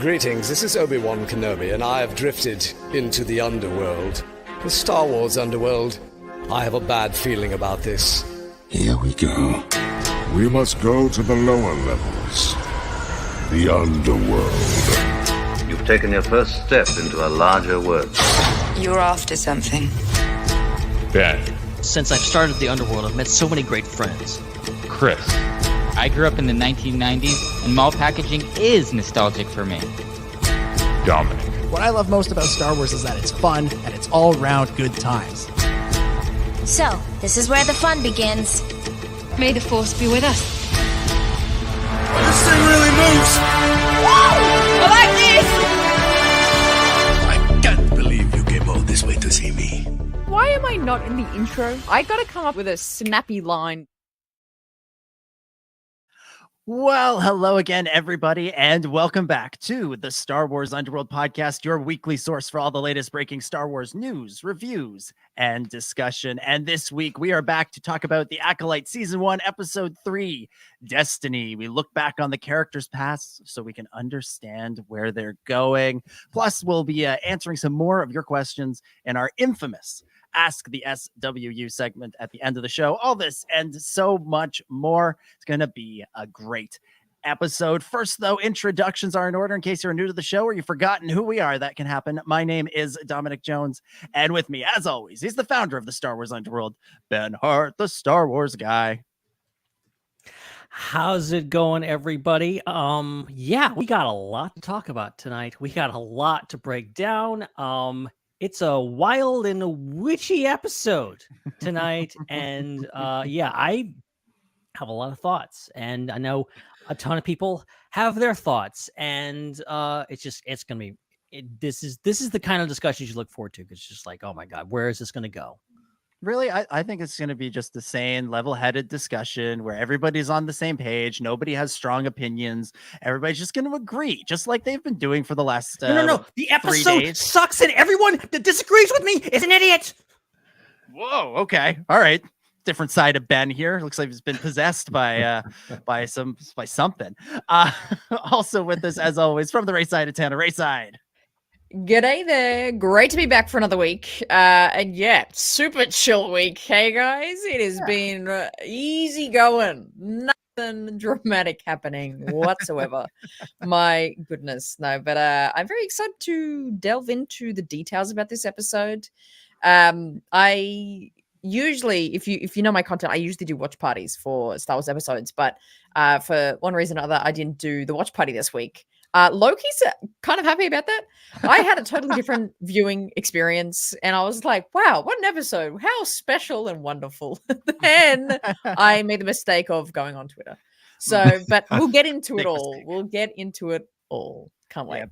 Greetings, this is Obi-Wan Kenobi, and I have drifted into the Underworld. The Star Wars Underworld. I have a bad feeling about this. Here we go. We must go to the lower levels. The Underworld. You've taken your first step into a larger world. You're after something. Ben. Since I've started the Underworld, I've met so many great friends. Chris. I grew up in the 1990s, and mall packaging is nostalgic for me. Dominic. What I love most about Star Wars is that it's fun, and it's all-round good times. So, this is where the fun begins. May the Force be with us. This thing really moves! I like this! I can't believe you came all this way to see me. Why am I not in the intro? I gotta come up with a snappy line. Well, hello again, everybody, and welcome back to the Star Wars Underworld Podcast, your weekly source for all the latest breaking Star Wars news, reviews, and discussion. And this week, we are back to talk about the Acolyte Season 1, Episode 3, Destiny. We look back on the characters' past so we can understand where they're going. Plus, we'll be answering some more of your questions in our infamous Ask the SWU segment at the end of the show. All this and so much more. It's going to be a great episode. First, though, introductions are in order in case you're new to the show or you've forgotten who we are. That can happen. My name is Dominic Jones, and with me, as always, he's the founder of the Star Wars Underworld, Ben Hart, the Star Wars guy. How's it going, everybody? Yeah, we got a lot to talk about tonight. We got a lot to break down. It's a wild and a witchy episode tonight. And yeah, I have a lot of thoughts, and I know a ton of people have their thoughts, and it's gonna be this is the kind of discussion you look forward to, because it's just like, oh my god, where is this gonna go? Really, I think it's going to be just the same level-headed discussion where everybody's on the same page. Nobody has strong opinions. Everybody's just going to agree, just like they've been doing for the last No. The episode sucks, and everyone that disagrees with me is an idiot. Whoa. Okay. All right. Different side of Ben here. Looks like he's been possessed by something. Also with us, as always, from the Raeside of Tanner, Raeside. G'day there. Great to be back for another week. And yeah, super chill week. Hey guys, it has been easy going. Nothing dramatic happening whatsoever. My goodness, no. But I'm very excited to delve into the details about this episode. I usually, if you know my content, I usually do watch parties for Star Wars episodes, but for one reason or other, I didn't do the watch party this week. Loki's kind of happy about that. I had a totally different viewing experience, and I was like, wow, what an episode. How special and wonderful. Then I made the mistake of going on Twitter. So, but we'll get into it all. We'll get into it all. Can't wait.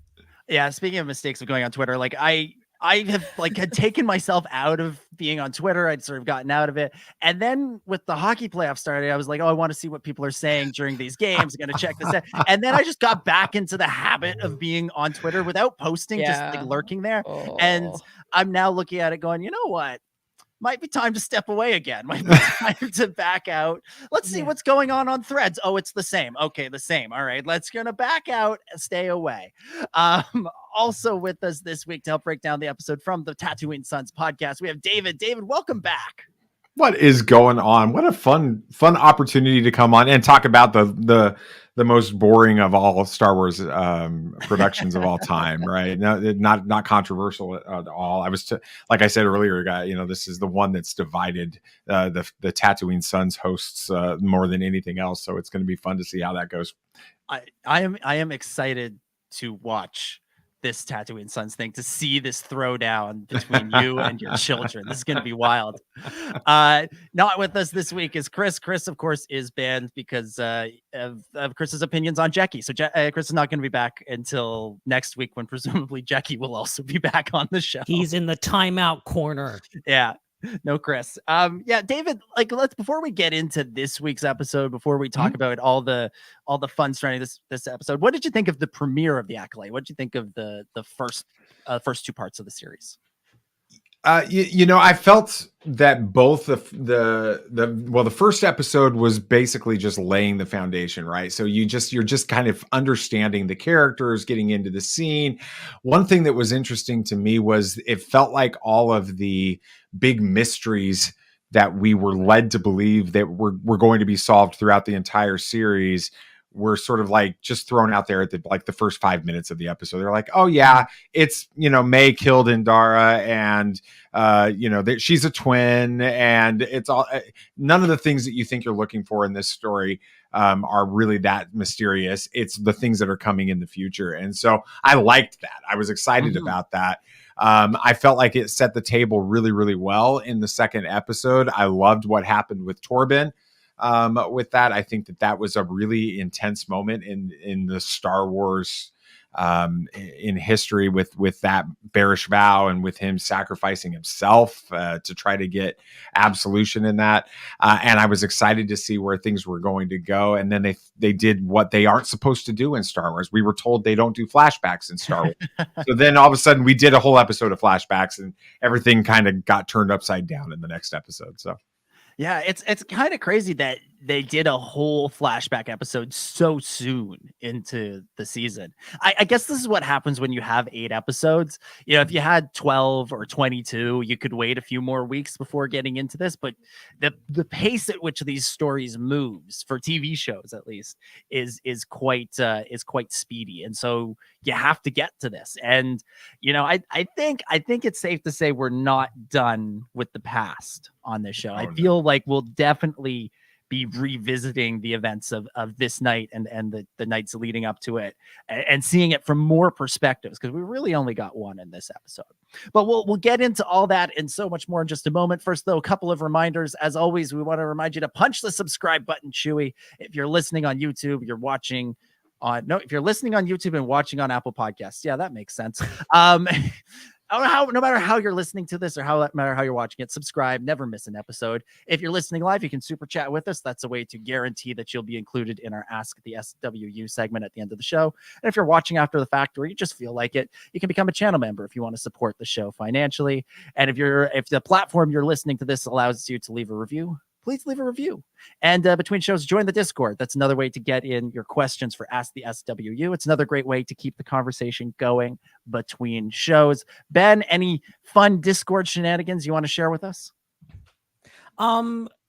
Yeah, speaking of mistakes of going on Twitter, like I have had taken myself out of being on Twitter. I'd sort of gotten out of it. And then with the hockey playoffs started, I was like, oh, I want to see what people are saying during these games. I'm going to check this out. And then I just got back into the habit of being on Twitter without posting, just like lurking there. Oh. And I'm now looking at it going, you know what? Might be time to step away again. Might be time to back out. Let's see what's going on Threads. Oh, it's the same. Okay, the same. All right, let's gonna back out and stay away. Also with us this week to help break down the episode from the Tatooine Sons podcast, we have David. David, welcome back. What is going on? What a fun opportunity to come on and talk about the most boring of all Star Wars productions of all time, right? No, not controversial at all. I was like I said earlier, guy, this is the one that's divided the Tatooine Sons hosts more than anything else. So it's going to be fun to see how that goes. I am excited to watch this Tatooine Sons thing, to see this throwdown between you and your children. This is going to be wild. Not with us this week is Chris. Chris, of course, is banned because of Chris's opinions on Jackie. So Chris is not going to be back until next week, when presumably Jackie will also be back on the show. He's in the timeout corner. Yeah. No, Chris. Yeah, David, let's, before we get into this week's episode, before we talk about all the fun surrounding this episode, what did you think of the premiere of the Acolyte? What did you think of the first two parts of the series? I felt that both the first episode was basically just laying the foundation, right? So you're just kind of understanding the characters, getting into the scene. One thing that was interesting to me was it felt like all of the big mysteries that we were led to believe that were going to be solved throughout the entire series were sort of like just thrown out there at the first 5 minutes of the episode. They're like, oh yeah, it's, May killed Indara and, she's a twin, and it's all, none of the things that you think you're looking for in this story are really that mysterious. It's the things that are coming in the future. And so I liked that. I was excited about that. I felt like it set the table really, really well in the second episode. I loved what happened with Torben. With that, I think that was a really intense moment in the Star Wars in history with that bearish vow and with him sacrificing himself to try to get absolution in that. And I was excited to see where things were going to go. And then they did what they aren't supposed to do in Star Wars. We were told they don't do flashbacks in Star Wars. So then all of a sudden we did a whole episode of flashbacks, and everything kind of got turned upside down in the next episode. So. Yeah, it's kind of crazy that they did a whole flashback episode so soon into the season. I guess this is what happens when you have 8 episodes. If you had 12 or 22, you could wait a few more weeks before getting into this. But the pace at which these stories moves, for TV shows at least, is quite speedy. And so you have to get to this. And I think it's safe to say we're not done with the past on this show. I feel like we'll definitely be revisiting the events of this night and the nights leading up to it, and seeing it from more perspectives, because we really only got one in this episode. But we'll get into all that and so much more in just a moment. First, though, a couple of reminders. As always, we want to remind you to punch the subscribe button, Chewy. If you're listening on YouTube, if you're listening on YouTube and watching on Apple Podcasts, yeah, that makes sense. No matter how you're listening to this or no matter how you're watching it, subscribe, never miss an episode. If you're listening live, you can super chat with us. That's a way to guarantee that you'll be included in our Ask the SWU segment at the end of the show. And if you're watching after the fact or you just feel like it, you can become a channel member if you want to support the show financially. And if the platform you're listening to this allows you to leave a review, please leave a review. And between shows, join the Discord. That's another way to get in your questions for Ask the SWU. It's another great way to keep the conversation going between shows. Ben, any fun Discord shenanigans you want to share with us?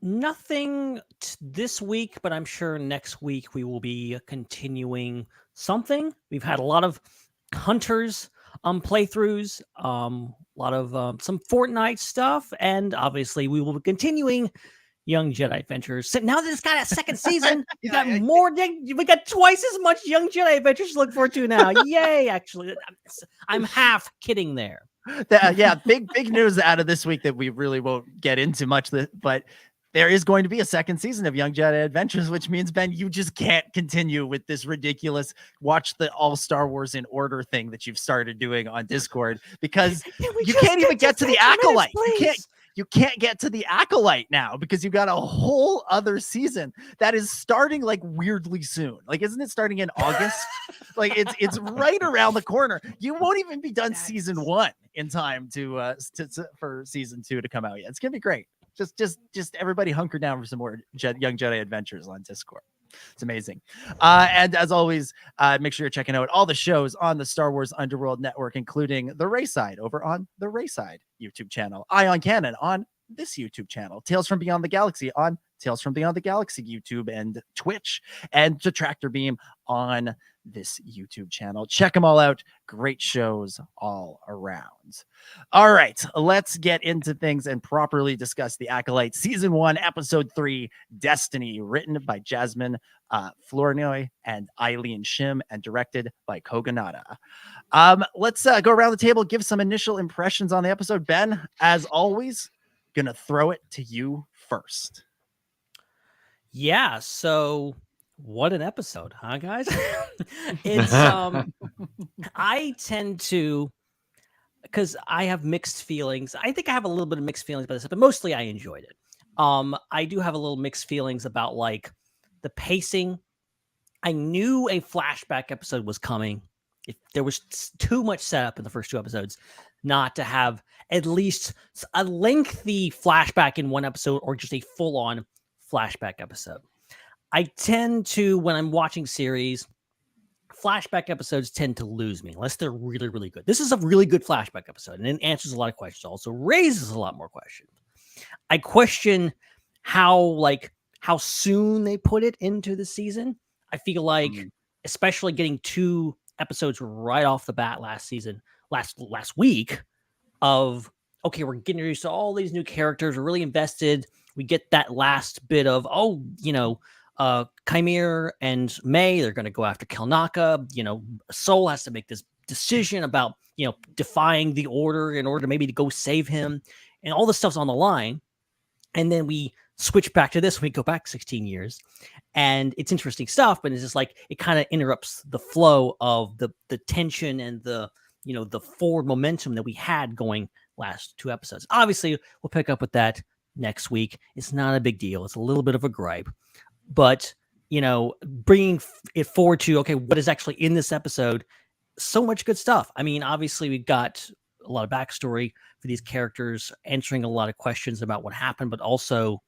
Nothing this week, but I'm sure next week we will be continuing something. We've had a lot of Hunters playthroughs, a lot of some Fortnite stuff, and obviously we will be continuing Young Jedi Adventures. So now that it's got a second season, we got twice as much Young Jedi Adventures to look forward to now. Yay! Actually, I'm half kidding there. Big news out of this week that we really won't get into much, but there is going to be a second season of Young Jedi Adventures, which means, Ben, you just can't continue with this ridiculous watch the all Star Wars in order thing that you've started doing on Discord, because you can't even get to the Acolyte. You can't get to the Acolyte now because you've got a whole other season that is starting like weirdly soon. Like, isn't it starting in August? Like it's right around the corner. You won't even be done season 1 in time for season 2 to come out yet. It's gonna be great. Just everybody hunker down for some more Young Jedi Adventures on Discord. It's amazing. And as always, make sure you're checking out all the shows on the Star Wars Underworld Network, including the Raeside over on the Raeside YouTube channel, Ion Cannon on this YouTube channel, Tales from Beyond the Galaxy on Tales from Beyond the Galaxy YouTube and Twitch, and the Tractor Beam on this YouTube channel. Check them all out. Great shows all around. All right, let's get into things and properly discuss The Acolyte Season 1, Episode 3, Destiny, written by Jasmine Flournoy and Eileen Shim and directed by Koganada. Let's go around the table, give some initial impressions on the episode. Ben, as always, gonna throw it to you first. Yeah, so what an episode, huh, guys? It's I tend to, because I have mixed feelings. I think I have a little bit of mixed feelings about this, but mostly I enjoyed it. I do have a little mixed feelings about like the pacing. I knew a flashback episode was coming. If there was too much setup in the first 2 episodes, not to have at least a lengthy flashback in one episode or just a full-on flashback episode. I tend to, when I'm watching series, flashback episodes tend to lose me unless they're really, really good. This is a really good flashback episode, and it answers a lot of questions. Also raises a lot more questions. I question how soon they put it into the season. I feel like, especially getting 2 episodes right off the bat last week of, okay, we're getting introduced to all these new characters. We're really invested. We get that last bit of, Chimere and May, they're going to go after Kelnaka. Soul has to make this decision about, defying the order in order to maybe to go save him. And all this stuff's on the line. And then we switch back to this. We go back 16 years. And it's interesting stuff, but it's just like it kind of interrupts the flow of the tension and the forward momentum that we had going last 2 episodes. Obviously, we'll pick up with that next week. It's not a big deal. It's a little bit of a gripe. But, bringing it forward to, okay, what is actually in this episode? So much good stuff. I mean, obviously, we've got a lot of backstory for these characters, answering a lot of questions about what happened, but also,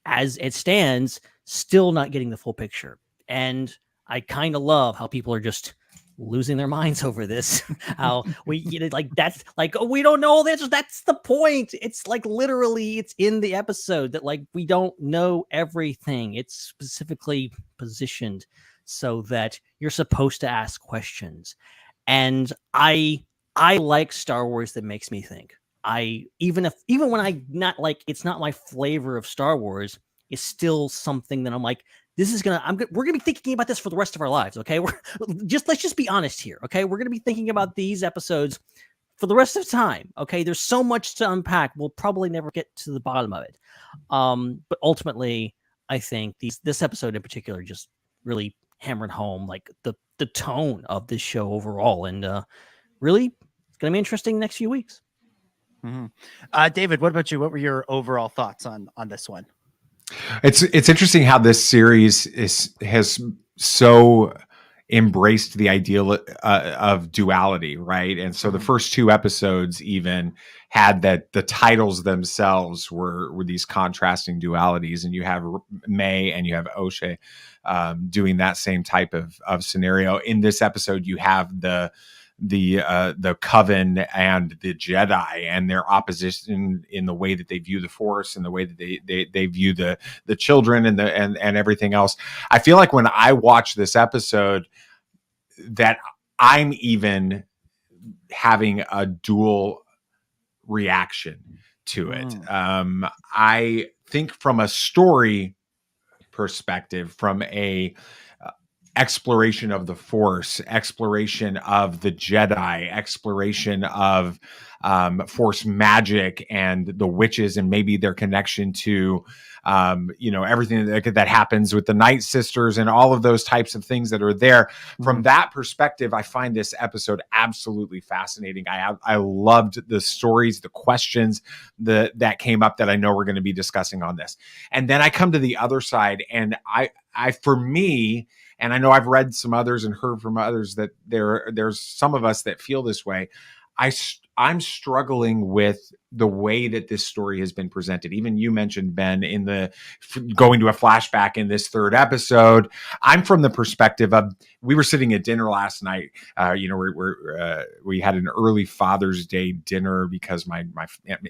as it stands, still not getting the full picture. And I kind of love how people are just losing their minds over this. How we that's like, oh, we don't know all the answers. That's the point. It's like literally it's in the episode that like we don't know everything. It's specifically positioned so that you're supposed to ask questions. And I like Star Wars that makes me think. Even when I not like, it's not my flavor of Star Wars, it's still something that I'm like, we're gonna be thinking about this for the rest of our lives. Okay, let's just be honest here. Okay, we're gonna be thinking about these episodes for the rest of time. Okay, there's so much to unpack. We'll probably never get to the bottom of it. But ultimately, I think this episode in particular just really hammered home like the tone of this show overall, and really, it's gonna be interesting next few weeks. Mm-hmm. David, what about you? What were your overall thoughts on this one? It's interesting how this series has so embraced the ideal of duality, right? And so the first 2 episodes even had that the titles themselves were these contrasting dualities, and you have May and you have O'Shea doing that same type of scenario. In this episode, you have the Coven and the Jedi and their opposition in the way that they view the Force and the way that they view the children and everything else. I feel like when I watch this episode that I'm even having a dual reaction to it. I think from a story perspective, from a exploration of the Force, exploration of the Jedi, exploration of Force magic and the witches and maybe their connection to everything that happens with the Night Sisters and all of those types of things that are there. From that perspective, I find this episode absolutely fascinating. I loved the stories, the questions that came up that I know we're going to be discussing on this. And then I come to the other side, and I for me, and I know I've read some others and heard from others that there's some of us that feel this way. I'm struggling with the way that this story has been presented. Even you mentioned, Ben, in going to a flashback in this 3rd episode. I'm from the perspective of, we were sitting at dinner last night. We had an early Father's Day dinner because my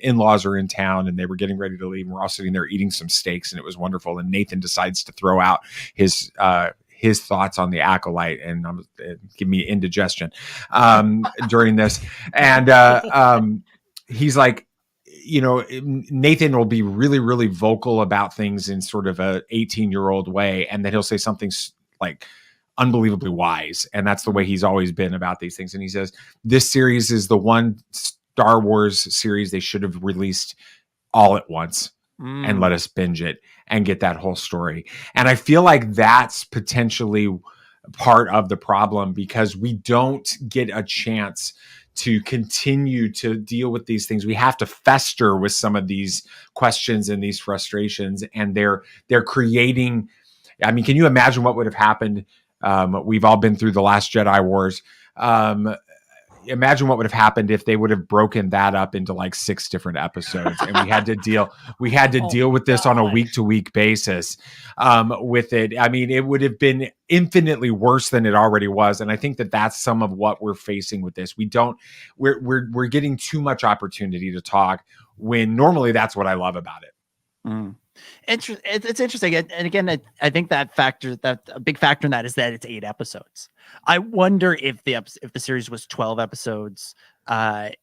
in-laws are in town and they were getting ready to leave. And we're all sitting there eating some steaks, and it was wonderful. And Nathan decides to throw out his thoughts on the Acolyte and give me indigestion during this. And he's like, Nathan will be really, really vocal about things in sort of a 18-year-old way. And then he'll say something like unbelievably wise. And that's the way he's always been about these things. And he says, this series is the one Star Wars series they should have released all at once. And let us binge it and get that whole story. And I feel like that's potentially part of the problem, because we don't get a chance to continue to deal with these things. We have to fester with some of these questions and these frustrations, and they're creating. I mean, can you imagine what would have happened? We've all been through the Last Jedi Wars. imagine what would have happened if they would have broken that up into like 6 different episodes, and we had to deal with this on a week-to-week basis with it. I mean, it would have been infinitely worse than it already was, and I think that that's some of what we're facing with this. We're getting too much opportunity to talk when normally that's what I love about it. It's interesting, and again, I think that a big factor in that is that it's 8 episodes. I wonder if the series was 12 episodes,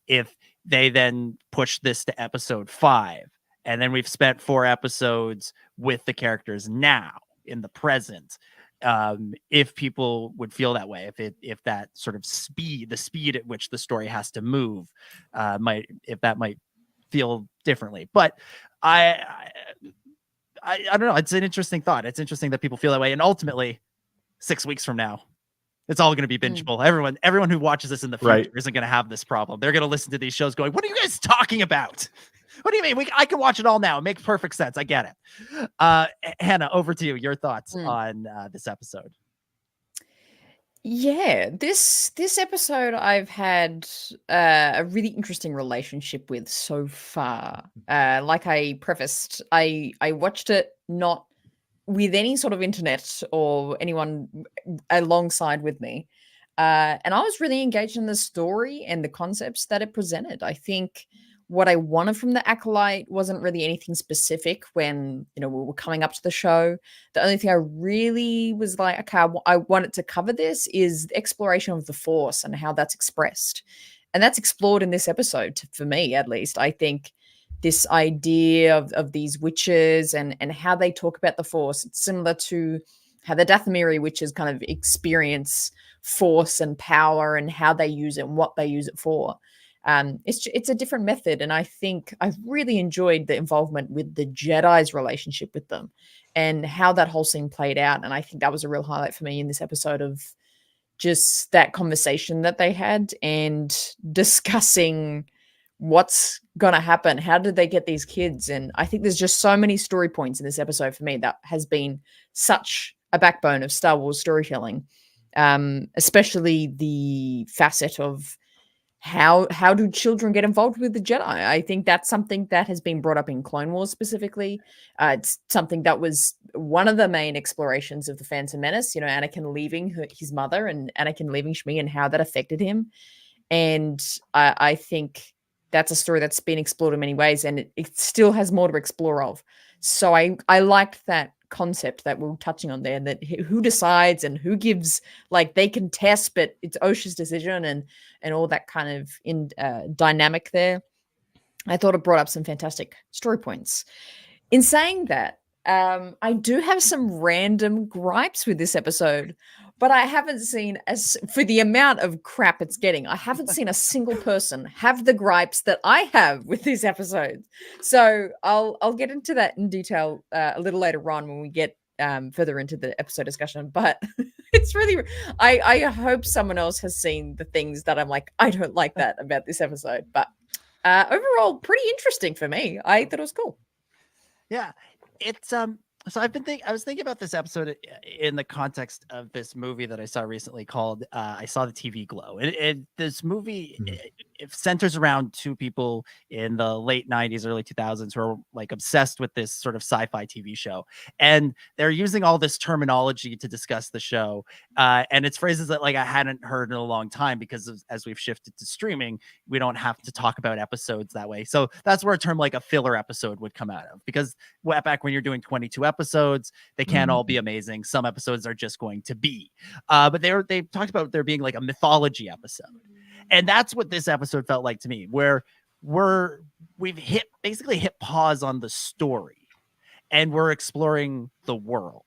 if they then push this to episode 5, and then we've spent 4 episodes with the characters now in the present. If people would feel that way, if that sort of the speed at which the story has to move, might feel differently, but I don't know. It's an interesting thought. It's interesting that people feel that way. And ultimately, 6 weeks from now, it's all going to be bingeable. Everyone who watches this in the future isn't going to have this problem. They're going to listen to these shows going, what are you guys talking about? What do you mean? I can watch it all now. It makes perfect sense. I get it. Hannah, over to you. Your thoughts on this episode. Yeah, this episode I've had a really interesting relationship with so far. Like I prefaced, I watched it not with any sort of internet or anyone alongside with me. And I was really engaged in the story and the concepts that it presented. I think what I wanted from the Acolyte wasn't really anything specific when, we were coming up to the show. The only thing I really was like, okay, I wanted to cover this is the exploration of the Force and how that's expressed. And that's explored in this episode, for me at least. I think this idea of these witches and how they talk about the Force, it's similar to how the Dathomiri witches kind of experience Force and power and how they use it and what they use it for. It's a different method, and I think I've really enjoyed the involvement with the Jedi's relationship with them and how that whole scene played out. And I think that was a real highlight for me in this episode of just that conversation that they had and discussing what's going to happen. How did they get these kids? And I think there's just so many story points in this episode for me that has been such a backbone of Star Wars storytelling, especially the facet of how do children get involved with the Jedi? I think that's something that has been brought up in Clone Wars specifically. It's something that was one of the main explorations of the Phantom Menace, Anakin leaving his mother and Anakin leaving Shmi and how that affected him. And I think that's a story that's been explored in many ways, and it still has more to explore of. So I liked that concept that we were touching on there, that who decides and who gives, like, they can test, but it's Osha's decision and all that kind of dynamic there. I thought it brought up some fantastic story points. In saying that, I do have some random gripes with this episode, but I haven't seen, for the amount of crap it's getting, I haven't seen a single person have the gripes that I have with this episode. So I'll get into that in detail a little later on when we get further into the episode discussion. But it's really, I hope someone else has seen the things that I'm like, I don't like that about this episode. But overall, pretty interesting for me. I thought it was cool. Yeah, it's so I was thinking about this episode in the context of this movie that I saw recently called I Saw the TV Glow. This movie it centers around 2 people in the late 90s, early 2000s who are like obsessed with this sort of sci-fi TV show. And they're using all this terminology to discuss the show. And it's phrases that like I hadn't heard in a long time because as we've shifted to streaming, we don't have to talk about episodes that way. So that's where a term like a filler episode would come out of, because back when you're doing 22 episodes, they can't all be amazing. Some episodes are just going to be. But they talked about there being like a mythology episode. And that's what this episode felt like to me, where we've basically hit pause on the story and we're exploring the world.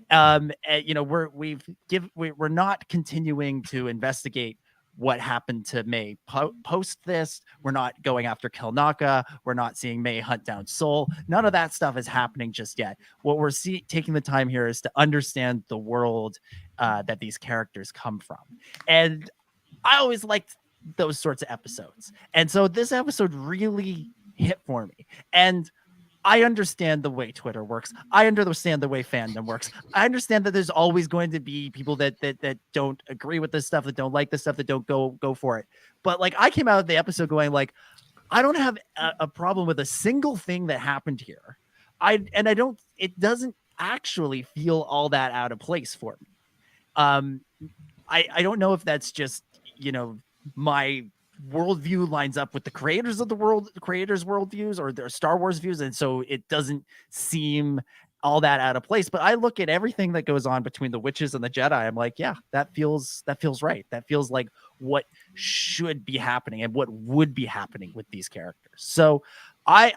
And, we're not continuing to investigate what happened to May post this. We're not going after Kelnaka. We're not seeing May hunt down Soul. None of that stuff is happening just yet. What we're taking the time here is to understand the world that these characters come from. And I always liked those sorts of episodes. And so this episode really hit for me. And I understand the way Twitter works. I understand the way fandom works. I understand that there's always going to be people that don't agree with this stuff, that don't like this stuff, that don't go for it. But like, I came out of the episode going like, I don't have a problem with a single thing that happened here. It doesn't actually feel all that out of place for me. I don't know if that's just, my worldview lines up with the creators worldviews or their Star Wars views, and so it doesn't seem all that out of place. But I look at everything that goes on between the witches and the Jedi. I'm like, yeah, that feels right. That feels like what should be happening and what would be happening with these characters. So I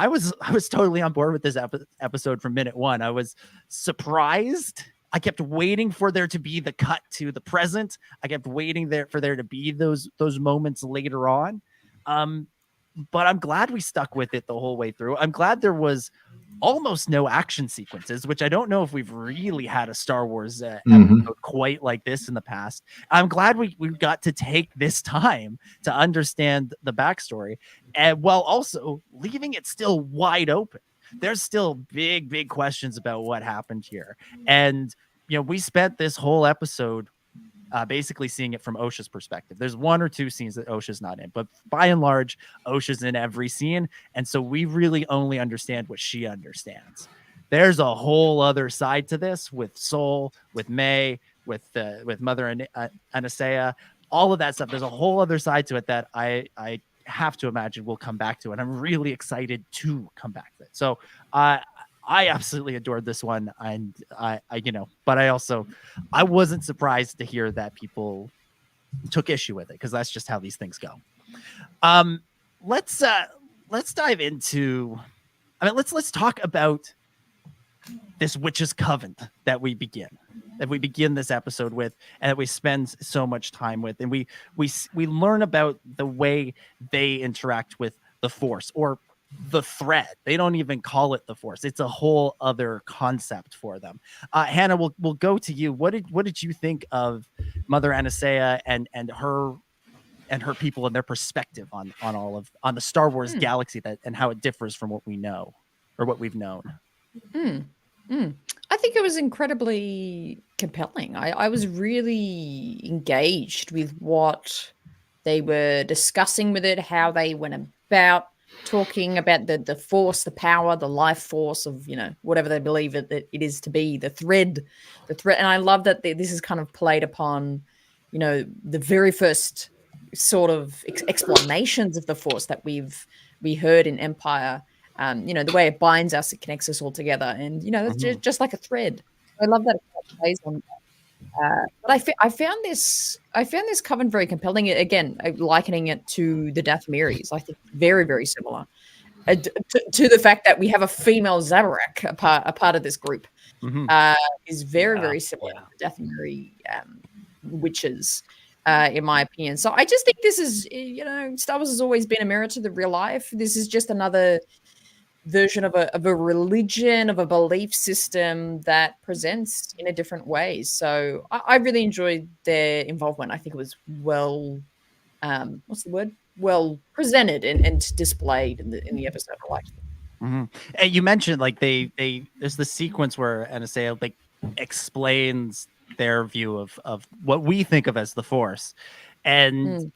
was totally on board with this episode from minute one. I was surprised. I kept waiting for there to be the cut to the present. I kept waiting for there to be those moments later on. But I'm glad we stuck with it the whole way through. I'm glad there was almost no action sequences, which I don't know if we've really had a Star Wars episode quite like this in the past. I'm glad we got to take this time to understand the backstory, and while also leaving it still wide open. There's still big questions about what happened here. And, we spent this whole episode basically seeing it from Osha's perspective. There's one or two scenes that Osha's not in, but by and large, Osha's in every scene. And so we really only understand what she understands. There's a whole other side to this with Soul, with May, with Mother Anastasia, all of that stuff. There's a whole other side to it that I have to imagine we'll come back to, and I'm really excited to come back to it. So I absolutely adored this one, and but I wasn't surprised to hear that people took issue with it, because that's just how these things go. Let's dive into, let's talk about this witch's coven that we begin this episode with, and that we spend so much time with, and we learn about the way they interact with the Force, or the thread. They don't even call it the Force. It's a whole other concept for them. Hannah, we'll go to you. What did you think of Mother Anastasia and her people and their perspective on the Star Wars galaxy and how it differs from what we know or what we've known? I think it was incredibly compelling. I was really engaged with what they were discussing with it, how they went about talking about the Force, the power, the life force of, whatever they believe it is to be, the thread. And I love that this is kind of played upon, the very first sort of explanations of the Force that we heard in Empire. The way it binds us, it connects us all together, and it's just like a thread. I love that it plays on that. But I found this coven very compelling. Again, likening it to the Dathomiri's, I think very, very similar to the fact that we have a female Zabarak, a part of this group, is very, very similar to the Dathomiri witches, in my opinion. So I just think this is, Star Wars has always been a mirror to the real life. This is just another version of a religion, of a belief system that presents in a different way. So I really enjoyed their involvement. I think it was well presented and displayed in the episode. I liked it. And you mentioned like there's the sequence where Anastasia explains their view of what we think of as the Force, and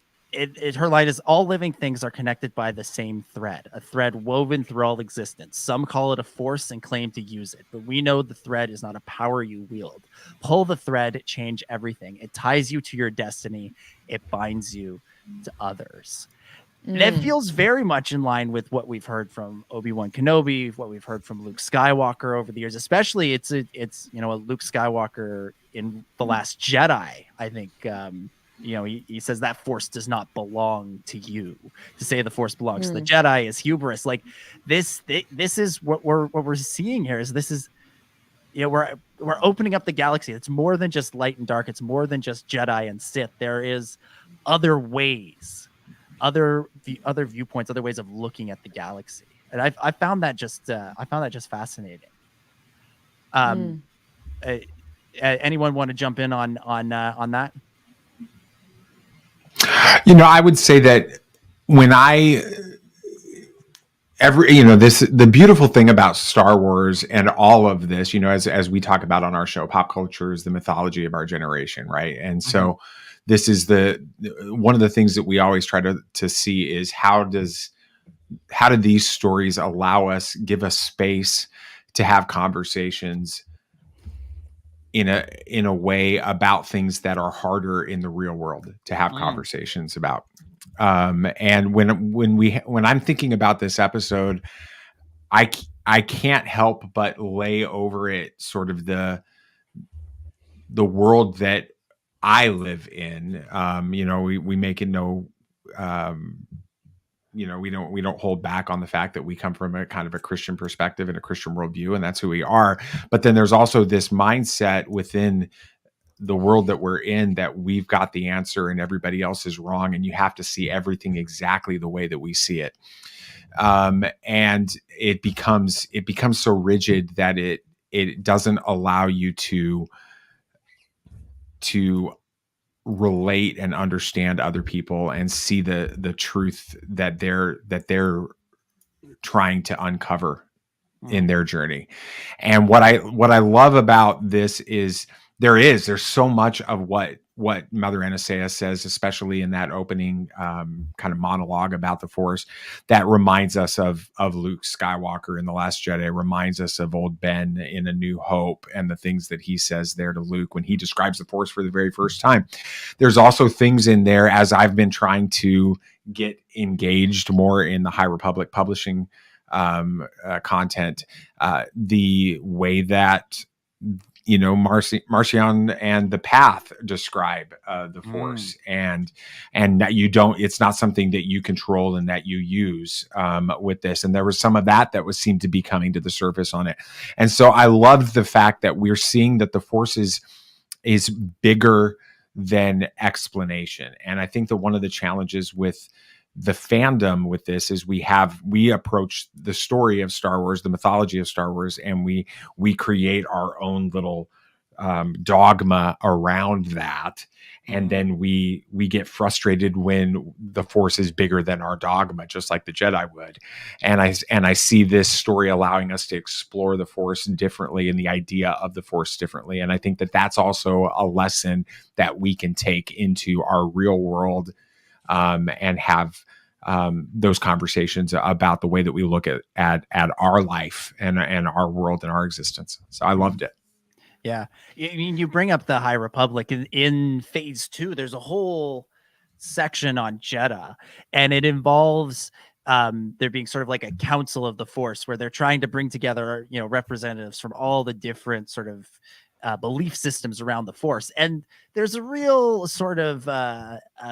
her line is, all living things are connected by the same thread, a thread woven through all existence. Some call it a force and claim to use it, but we know the thread is not a power you wield. Pull the thread, change everything. It ties you to your destiny. It binds you to others. That feels very much in line with what we've heard from Obi-Wan Kenobi, what we've heard from Luke Skywalker over the years. Especially it's a Luke Skywalker in The Last Jedi, I think. He says that Force does not belong to you. To say the Force belongs to the Jedi is hubris. Like this is what we're seeing here. We're opening up the galaxy. It's more than just light and dark. It's more than just Jedi and Sith. There is other ways, other viewpoints, other ways of looking at the galaxy. And I found that just fascinating. Anyone want to jump in on that? I would say that when I the beautiful thing about Star Wars and all of this, as we talk about on our show, pop culture is the mythology of our generation, right? And so this is one of the things that we always try to see is how do these stories give us space to have conversations in a way about things that are harder in the real world to have conversations about. And when I'm thinking about this episode, I can't help but lay over it sort of the world that I live in. We make it we don't hold back on the fact that we come from a kind of a Christian perspective and a Christian worldview, and that's who we are. But then there's also this mindset within the world that we're in that we've got the answer and everybody else is wrong, and you have to see everything exactly the way that we see it. And it becomes so rigid that it doesn't allow you to relate and understand other people and see the truth that they're trying to uncover in their journey. And what I love about this is there's so much of what Mother Anastasia says, especially in that opening kind of monologue about the Force, that reminds us of Luke Skywalker in The Last Jedi, reminds us of old Ben in A New Hope, and the things that he says there to Luke when he describes the Force for the very first time. There's also things in there, as I've been trying to get engaged more in the High Republic publishing content, the way that Marcion and the Path describe the Force, and that it's not something that you control and that you use with this. And there was some of that seemed to be coming to the surface on it. And so I loved the fact that we're seeing that the Force is bigger than explanation. And I think that one of the challenges with the fandom with this is we approach the story of Star Wars, the mythology of Star Wars, and we create our own little dogma around that. And then we get frustrated when the Force is bigger than our dogma, just like the Jedi would. And I see this story allowing us to explore the Force differently and the idea of the Force differently. And I think that that's also a lesson that we can take into our real world, and have those conversations about the way that we look at our life and our world and our existence. So I loved it. Yeah. I mean, you bring up the High Republic in phase 2, there's a whole section on Jedha, and it involves there being sort of like a council of the Force where they're trying to bring together, representatives from all the different sort of belief systems around the Force. And there's a real sort of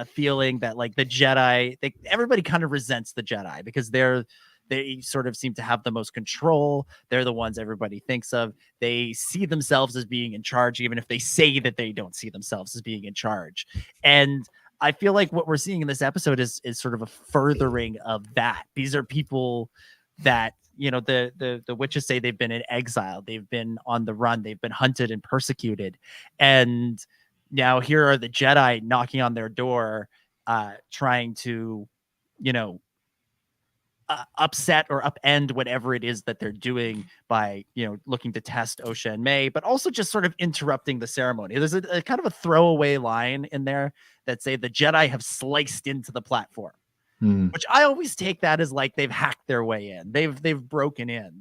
feeling that like the Jedi, everybody kind of resents the Jedi because they sort of seem to have the most control. They're the ones everybody thinks of. They see themselves as being in charge, even if they say that they don't see themselves as being in charge. And I feel like what we're seeing in this episode is sort of a furthering of that. These are people that, the witches say they've been in exile. They've been on the run. They've been hunted and persecuted. And now here are the Jedi knocking on their door, trying to, upset or upend whatever it is that they're doing by, looking to test Osha and May, but also just sort of interrupting the ceremony. There's a kind of a throwaway line in there that say the Jedi have sliced into the platform, which I always take that as like they've hacked their way in. They've broken in.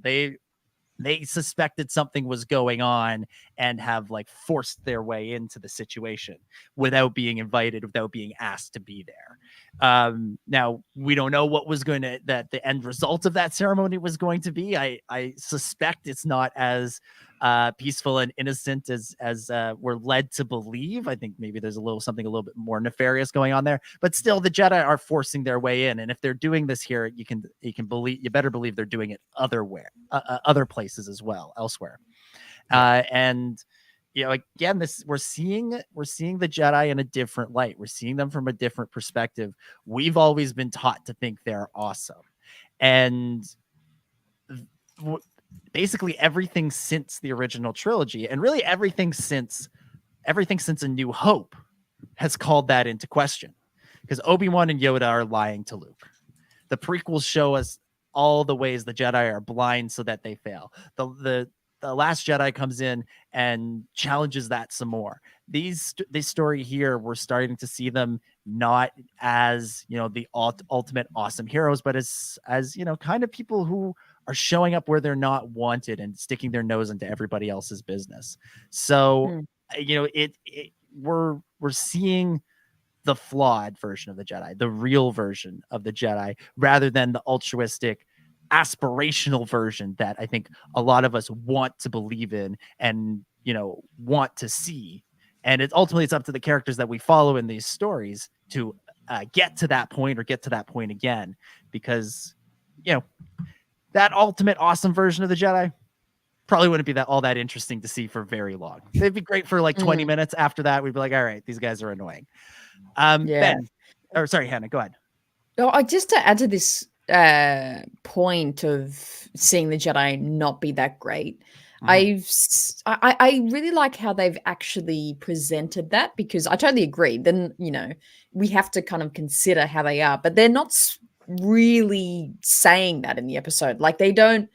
They suspected something was going on and have like forced their way into the situation without being invited, without being asked to be there. Now we don't know what was that the end result of that ceremony was going to be. I suspect it's not as peaceful and innocent as we're led to believe. I think maybe there's something a little bit more nefarious going on there, but still the Jedi are forcing their way in. And if they're doing this here, you better believe they're doing it other places as well, elsewhere. And again, we're seeing the Jedi in a different light. We're seeing them from a different perspective. We've always been taught to think they're awesome. And basically everything since the original trilogy, and really everything since A New Hope, has called that into question. Because Obi-Wan and Yoda are lying to Luke. The prequels show us all the ways the Jedi are blind so that they fail. The Last Jedi comes in and challenges that some more. This story here, we're starting to see them not as, you know, the ultimate awesome heroes, but as you know, kind of people who are showing up where they're not wanted and sticking their nose into everybody else's business. So, you know, we're seeing the flawed version of the Jedi, the real version of the Jedi, rather than the altruistic, aspirational version that I think a lot of us want to believe in and, you know, want to see. And it's up to the characters that we follow in these stories to get to that point or get to that point again, because, you know, that ultimate awesome version of the Jedi probably wouldn't be all that interesting to see for very long. They'd be great for like 20 minutes. After that, we'd be like, all right, these guys are annoying. Ben, or sorry, Hannah, go ahead. Oh, just to add to this point of seeing the Jedi not be that great, I really like how they've actually presented that, because I totally agree. Then, you know, we have to kind of consider how they are, but they're not really saying that in the episode. Like, they don't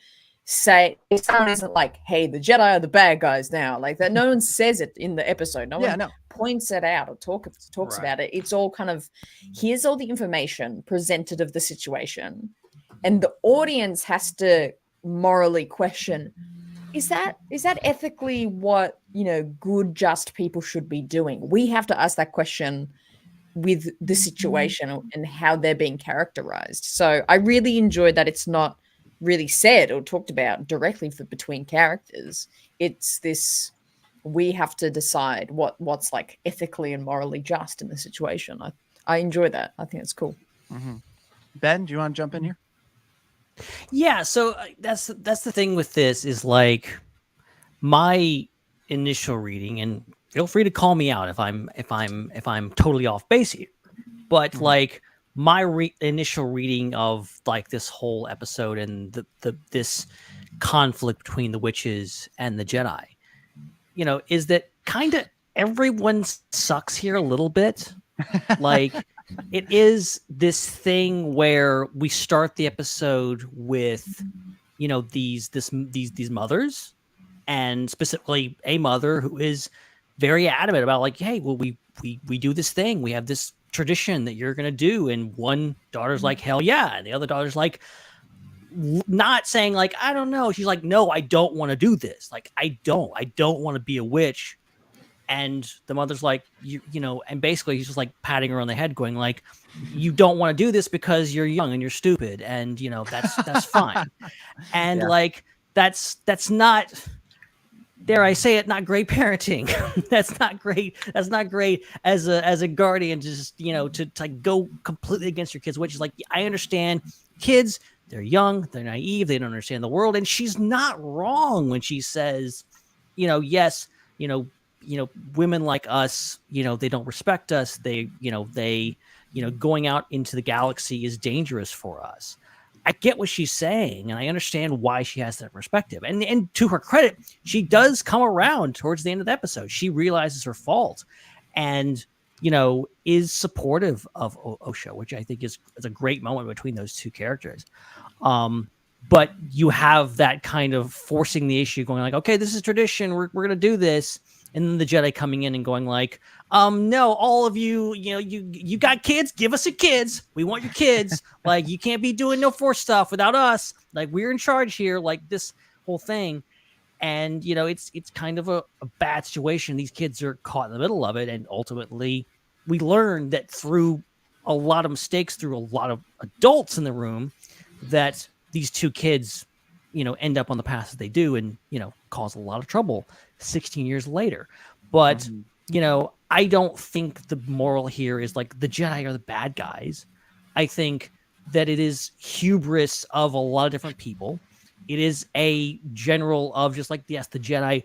say, someone isn't like, hey, the Jedi are the bad guys now, like that. No one says it in the episode. No one points it out or talks about it. It's all kind of, here's all the information presented of the situation, and the audience has to morally question, is that ethically what, you know, good, just people should be doing? We have to ask that question with the situation and how they're being characterized. So I really enjoyed that it's not really said or talked about directly between characters. It's this, we have to decide what's like ethically and morally just in the situation. I enjoy that. I think it's cool. Ben, do you want to jump in here? Yeah, so that's the thing with this is, like, my initial reading, and feel free to call me out if I'm totally off base here, but like my initial reading of like this whole episode and this conflict between the witches and the Jedi, you know, is that kind of everyone sucks here a little bit. Like, it is this thing where we start the episode with, you know, these mothers, and specifically a mother who is very adamant about, like, hey, well, we do this thing, we have this tradition that you're gonna do, and one daughter's like, hell yeah, and the other daughter's like, not saying like, I don't know, she's like, no, I don't want to do this, like, I don't want to be a witch. And the mother's like, you know, and basically he's just like patting her on the head, going like, you don't want to do this because you're young and you're stupid, and you know, that's fine. And like, that's not, dare I say it, not great parenting. That's not great. That's not great as a guardian, just, you know, to go completely against your kids, which is like, I understand kids, they're young, they're naive, they don't understand the world. And she's not wrong when she says, you know, yes, you know, women like us, you know, they don't respect us. They, going out into the galaxy is dangerous for us. I get what she's saying, and I understand why she has that perspective. And to her credit, she does come around towards the end of the episode. She realizes her fault, and, you know, is supportive of Osha, which I think is a great moment between those two characters. But you have that kind of forcing the issue, going like, okay, this is tradition, we're going to do this. And then the Jedi coming in and going like, no, all of you, you know, you got kids, give us your kids. We want your kids. Like, you can't be doing no Force stuff without us. Like, we're in charge here, like this whole thing. And, you know, it's kind of a bad situation. These kids are caught in the middle of it. And ultimately, we learn that through a lot of mistakes, through a lot of adults in the room, that these two kids, you know, end up on the path that they do, and, you know, cause a lot of trouble 16 years later. But, you know, I don't think the moral here is like the Jedi are the bad guys. I think that it is hubris of a lot of different people. It is a general of just like, yes, the Jedi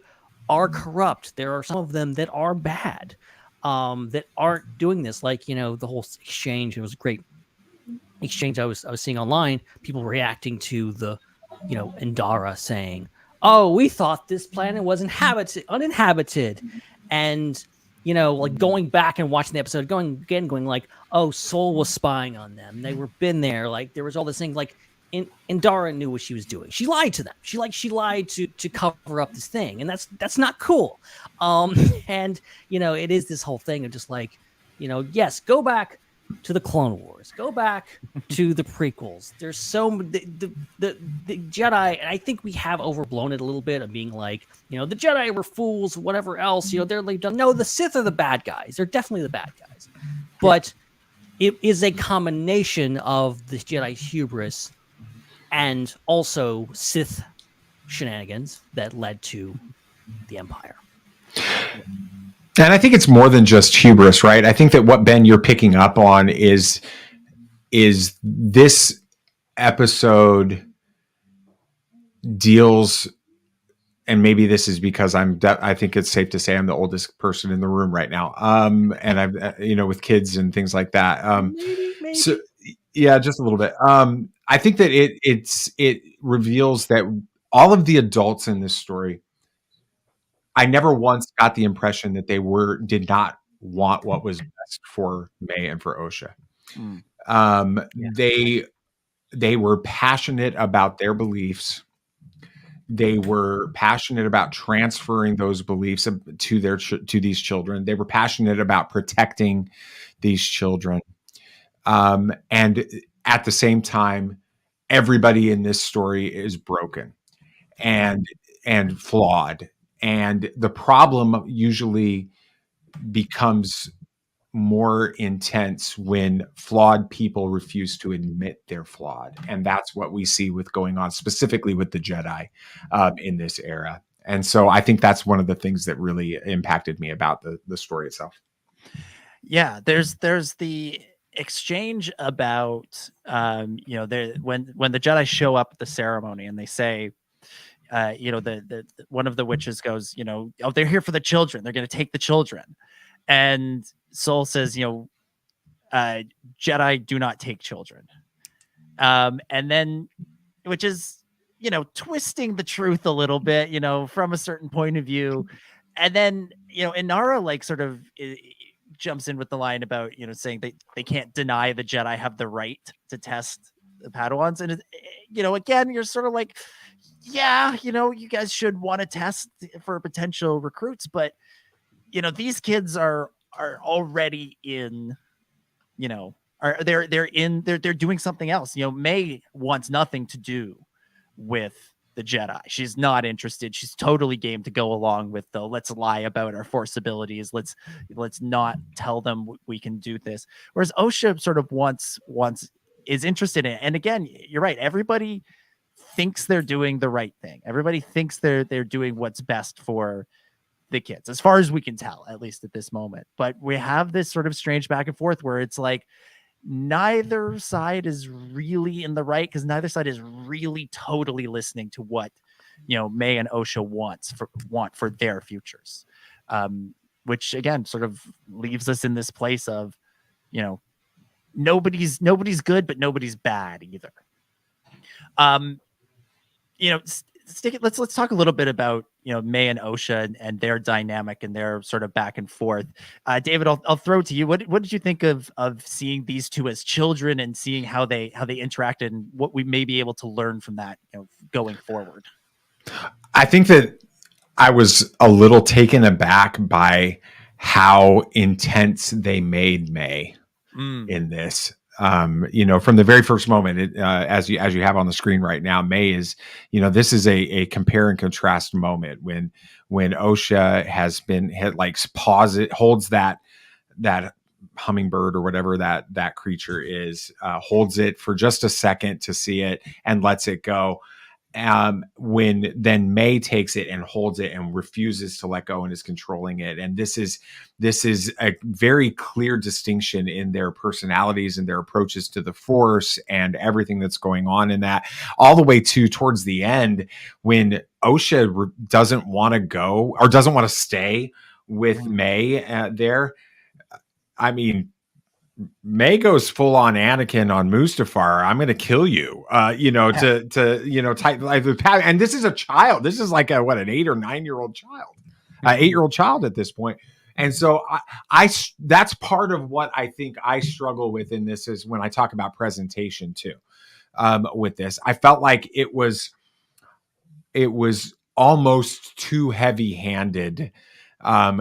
are corrupt. There are some of them that are bad, that aren't doing this. Like, you know, the whole exchange, it was a great exchange I was seeing online, people reacting to the, you know, Indara saying, oh, we thought this planet was uninhabited. And, you know, like going back and watching the episode, going like, oh, Sol was spying on them. They were been there. Like, there was all this thing, like and Dara knew what she was doing. She lied to them. She lied to cover up this thing, and that's not cool. And it is this whole thing of just like, yes, go back to the Clone Wars, go back to the prequels. There's the Jedi, and I think we have overblown it a little bit of being like, the Jedi were fools, whatever else. They're like, no, the Sith are the bad guys. They're definitely the bad guys, but it is a combination of the Jedi hubris and also Sith shenanigans that led to the Empire. And I think it's more than just hubris, right? I think that what, Ben, you're picking up on is this episode deals, and maybe this is because I think it's safe to say I'm the oldest person in the room right now. And I've, with kids and things like that. Maybe. So yeah, just a little bit. I think that it reveals that all of the adults in this story, I never once got the impression that they did not want what was best for May and for Osha. They were passionate about their beliefs. They were passionate about transferring those beliefs to these children. They were passionate about protecting these children. And at the same time, everybody in this story is broken and flawed. And the problem usually becomes more intense when flawed people refuse to admit they're flawed. And that's what we see going on specifically with the Jedi in this era. And so I think that's one of the things that really impacted me about the story itself. Yeah, there's the exchange about when the Jedi show up at the ceremony and they say, the one of the witches goes, oh, they're here for the children. They're going to take the children. And Soul says, Jedi do not take children. And then, which is, twisting the truth a little bit, from a certain point of view. And then, Inara sort of jumps in with the line about, saying they can't deny the Jedi have the right to test the Padawans. And, again, you're sort of like, yeah, you guys should want to test for potential recruits, but these kids are already in, they're doing something else. May wants nothing to do with the Jedi. She's not interested. She's totally game to go along with the let's lie about our Force abilities. Let's not tell them we can do this. Whereas Osha sort of wants is interested in it. And again, you're right. Everybody thinks they're doing the right thing. Everybody thinks they're doing what's best for the kids, as far as we can tell, at least at this moment. But we have this sort of strange back and forth where it's like neither side is really in the right, because neither side is really totally listening to what May and Osha want for their futures, which again sort of leaves us in this place of nobody's good, but nobody's bad either. Let's talk a little bit about May and Osha and their dynamic and their sort of back and forth. David, I'll throw it to you. What did you think of seeing these two as children and seeing how they interacted and what we may be able to learn from that going forward? I think that I was a little taken aback by how intense they made May in this. From the very first moment, as you have on the screen right now, May is, this is a compare and contrast moment when Osha holds that hummingbird or whatever that creature is, holds it for just a second to see it and lets it go. When then May takes it and holds it and refuses to let go and is controlling it. And this is a very clear distinction in their personalities and their approaches to the Force and everything that's going on in that, all the way towards the end when Osha doesn't want to go or doesn't want to stay with May there. I mean, May goes full on Anakin on Mustafar. I'm going to kill you, and this is a child. This is like an 8 or 9 year old child, 8-year-old child at this point. And so I that's part of what I think I struggle with in this is when I talk about presentation too. with this. I felt like it was almost too heavy-handed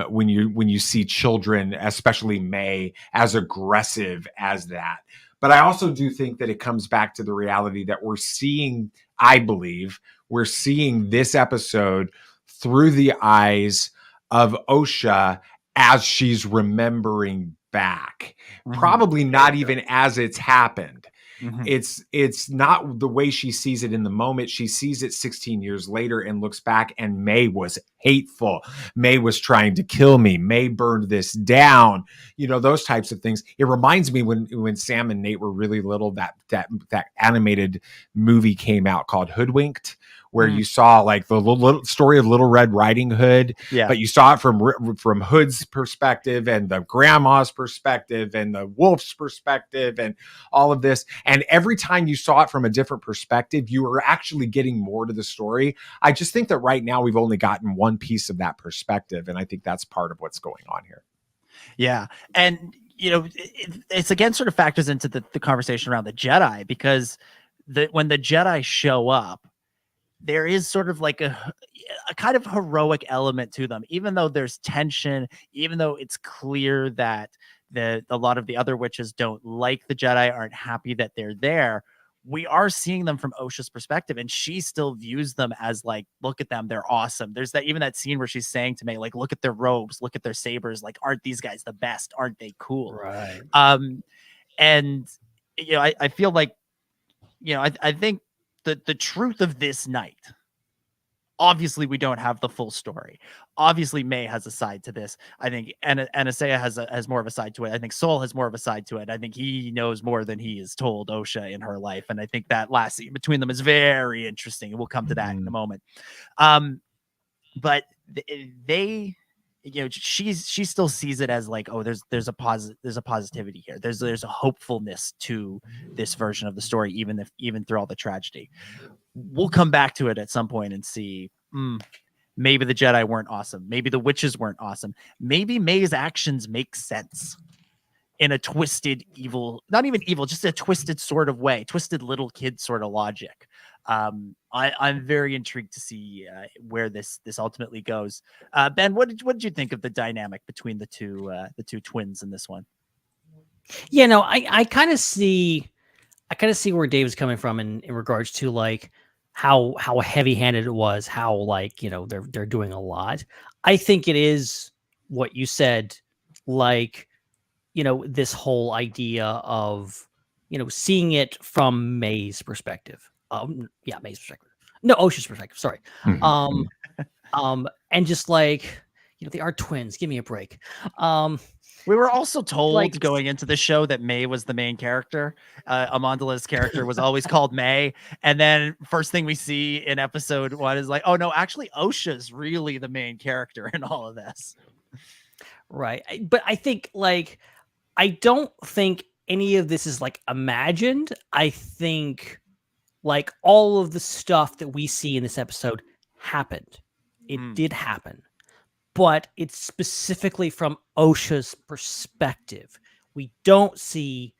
when you see children, especially May, as aggressive as that. But I also do think that it comes back to the reality that I believe we're seeing this episode through the eyes of Osha as she's remembering back, probably not even as it's happened. It's not the way she sees it in the moment. She sees it 16 years later and looks back, and May was hateful. May was trying to kill me. May burned this down. Those types of things. It reminds me when Sam and Nate were really little, that animated movie came out called Hoodwinked, where you saw like the little story of Little Red Riding Hood, but you saw it from Hood's perspective and the grandma's perspective and the wolf's perspective and all of this. And every time you saw it from a different perspective, you were actually getting more to the story. I just think that right now we've only gotten one piece of that perspective. And I think that's part of what's going on here. Yeah. And, it's again sort of factors into the conversation around the Jedi, because when the Jedi show up, there is sort of like a kind of heroic element to them, even though there's tension, even though it's clear that a lot of the other witches don't like the Jedi, aren't happy that they're there. We are seeing them from Osha's perspective, and she still views them as like, look at them, they're awesome. There's that scene where she's saying to May, like, look at their robes, look at their sabers, like, aren't these guys the best? Aren't they cool? Right. And I feel like, I think the truth of this night, obviously we don't have the full story. Obviously May has a side to this. I think Anasea has more of a side to it. I think Sol has more of a side to it. I think he knows more than he has told Osha in her life. And I think that last scene between them is very interesting. And we'll come to that in a moment. But they, she still sees it as like, oh, there's a positivity here. There's a hopefulness to this version of the story, even through all the tragedy. We'll come back to it at some point and see, maybe the Jedi weren't awesome. Maybe the witches weren't awesome. Maybe May's actions make sense in a twisted evil, not even evil, just a twisted sort of way, twisted little kid sort of logic. I'm very intrigued to see where this ultimately goes. Ben, what did you think of the dynamic between the two twins in this one? I kind of see where Dave's coming from in regards to like how heavy-handed it was, how like, they're doing a lot. I think it is what you said, like, this whole idea of, seeing it from May's perspective. May's perspective. No, Osha's perspective. Sorry. And just like, they are twins. Give me a break. We were also told going into the show that May was the main character. Amandala's character was always called May. And then first thing we see in episode 1 is like, oh no, actually Osha's really the main character in all of this. Right. But I think like, I don't think any of this is like imagined. I think like all of the stuff that we see in this episode happened. It did happen, but it's specifically from Osha's perspective. We don't see,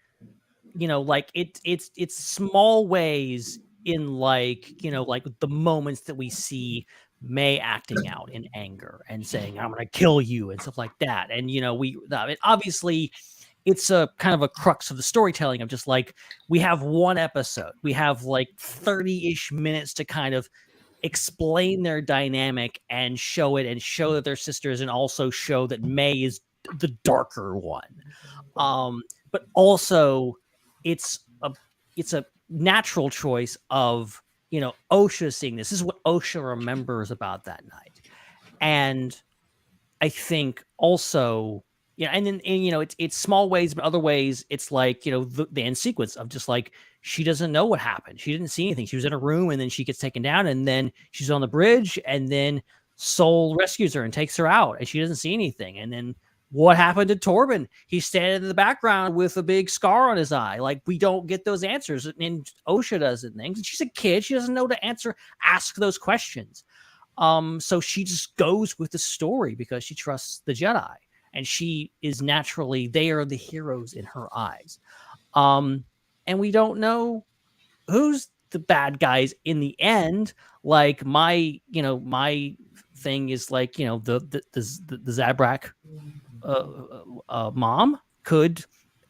like it's small ways in like, like the moments that we see May acting out in anger and saying, I'm going to kill you and stuff like that. And, obviously it's a kind of a crux of the storytelling of just like, we have one episode, we have like 30-ish minutes to kind of explain their dynamic and show that they're sisters, and also show that May is the darker one. But also it's a natural choice of, Osha seeing this. This is what Osha remembers about that night. And I think also, and then it's small ways, but other ways it's like, the end sequence of just like, she doesn't know what happened. She didn't see anything. She was in a room and then she gets taken down and then she's on the bridge and then Sol rescues her and takes her out and she doesn't see anything. And then what happened to Torben? He's standing in the background with a big scar on his eye. Like, we don't get those answers. And Osha does it things. And she's a kid. She doesn't know to ask those questions. So she just goes with the story because she trusts the Jedi. And she is naturally, they are the heroes in her eyes. And we don't know who's the bad guys in the end. Like my thing is like, the Zabrak mom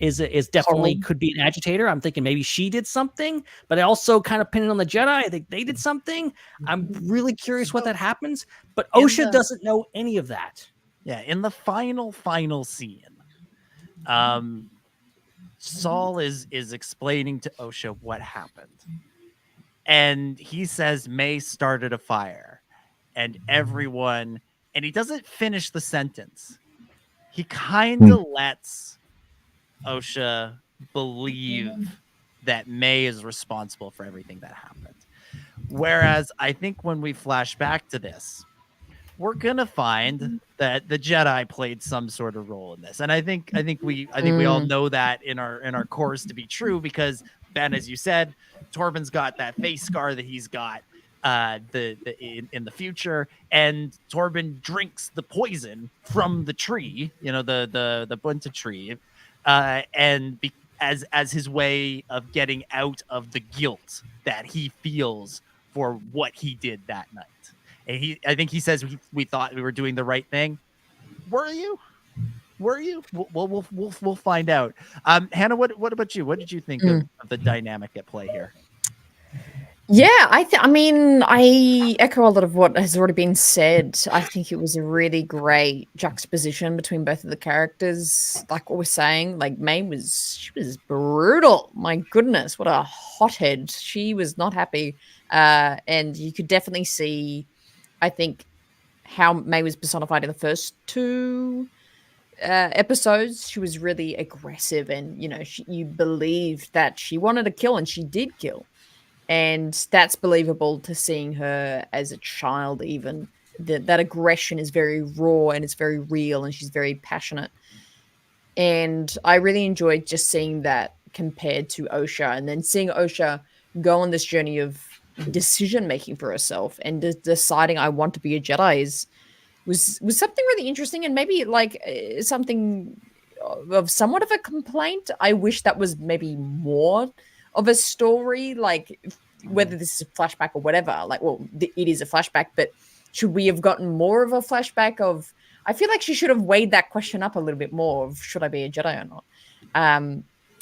is definitely could be an agitator. I'm thinking maybe she did something, but I also kind of pin it on the Jedi. I think they did something. I'm really curious what that happens, but Osha doesn't know any of that. Yeah, in the final scene, Saul is explaining to Osha what happened. And he says May started a fire and everyone, and he doesn't finish the sentence. He kind of lets Osha believe that May is responsible for everything that happened. Whereas I think when we flash back to this, we're gonna find that the Jedi played some sort of role in this, and I think we all know that in our cores to be true, because Ben, as you said, Torben's got that face scar that he's got in the future, and Torben drinks the poison from the tree, the bunta tree, and as his way of getting out of the guilt that he feels for what he did that night. And I think he says we thought we were doing the right thing. Were you? We'll find out. Hannah, what about you? What did you think of the dynamic at play here? Yeah, I echo a lot of what has already been said. I think it was a really great juxtaposition between both of the characters. Like what we're saying, like May she was brutal. My goodness, what a hothead. She was not happy. And you could definitely see, I think, how May was personified in the first two episodes. She was really aggressive, and you believed that she wanted to kill, and she did kill, and that's believable to seeing her as a child. Even that aggression is very raw and it's very real, and she's very passionate. And I really enjoyed just seeing that compared to Osha, and then seeing Osha go on this journey of decision making for herself and deciding I want to be a Jedi was something really interesting, and maybe like something of somewhat of a complaint. I wish that was maybe more of a story, like whether this is a flashback or whatever. Like, well, it is a flashback, but should we have gotten more of a flashback of? I feel like she should have weighed that question up a little bit more of should I be a Jedi or not.